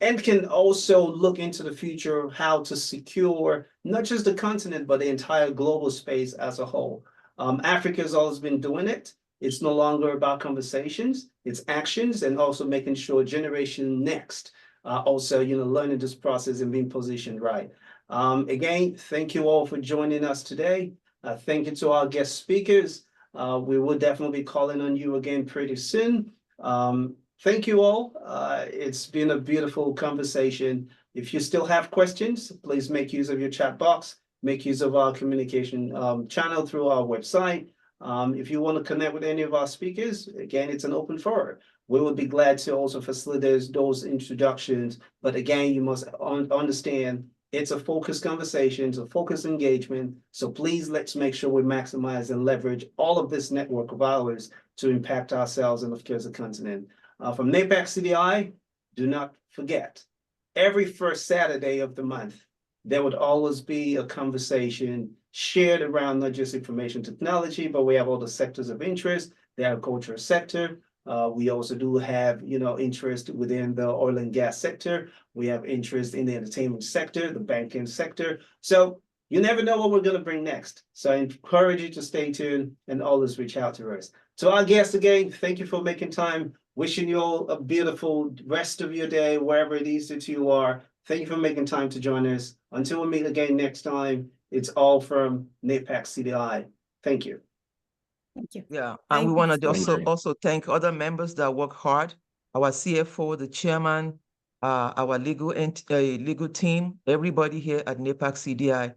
and can also look into the future of how to secure not just the continent, but the entire global space as a whole. Africa has always been doing it. It's no longer about conversations, it's actions, and also making sure generation next also, learning this process and being positioned right. Again, thank you all for joining us today. Thank you to our guest speakers. We will definitely be calling on you again pretty soon. Thank you all. It's been a beautiful conversation. If you still have questions, please make use of your chat box, make use of our communication channel through our website. If you want to connect with any of our speakers, again, it's an open forum. We would be glad to also facilitate those introductions. But again, you must understand it's a focused conversation, it's a focused engagement. So please, let's make sure we maximize and leverage all of this network of ours to impact ourselves and of course the continent. From Napac CDI, do not forget, every first Saturday of the month, there would always be a conversation shared around not just information technology, but we have all the sectors of interest, the agricultural sector. We also do have, interest within the oil and gas sector. We have interest in the entertainment sector, the banking sector. So you never know what we're going to bring next. So I encourage you to stay tuned and always reach out to us. To our guests again, thank you for making time. Wishing you all a beautiful rest of your day, wherever it is that you are. Thank you for making time to join us. Until we meet again next time, it's all from Napac CDI. Thank you. Thank you. Yeah, Thank and we you want to so much. also thank other members that work hard, our CFO, the chairman, our legal team, everybody here at Napac CDI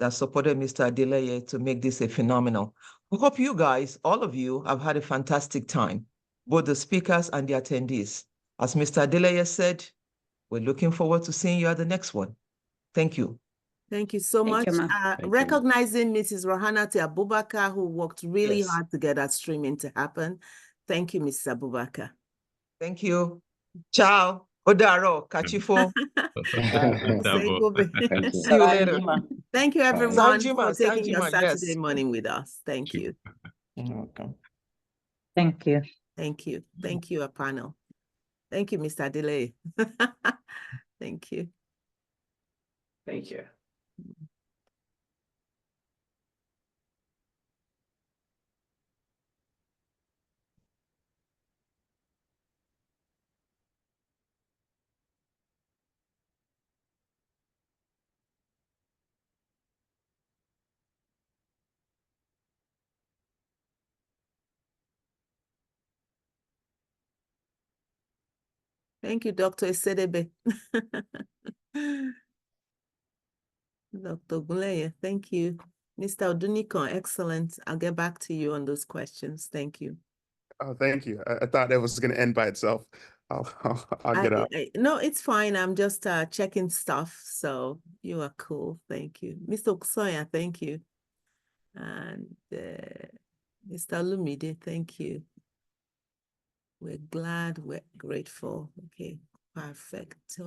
that supported Mr. Adeleye to make this a phenomenal. We hope you guys, all of you, have had a fantastic time, both the speakers and the attendees. As Mr. Adeleye said, we're looking forward to seeing you at the next one. Thank you. Thank you so much. Thank you, ma'am. Recognizing Mrs. Rohanati Abubakar, who worked really Yes. hard to get that streaming to happen. Thank you, Mrs. Abubakar. Thank you. Ciao. Odaro, Kachifo. Say goodbye. Thank you. See you later. Thank you, everyone, Sanjima, for taking your Sanjima, Saturday yes. morning with us. Thank you. You're welcome. Thank you. Thank you. Thank you, our panel. Thank you, Mr. Delay. Thank you. Thank you. Thank you, Dr. Esedebe. Dr. Guleye, thank you. Mr. Odunikon, excellent. I'll get back to you on those questions. Thank you. Oh, thank you. I thought that was going to end by itself. I'll get out. No, it's fine. I'm just checking stuff. So you are cool. Thank you. Mr. Oksoya, thank you. And Mr. Lumide, thank you. We're glad, we're grateful. Okay, perfect.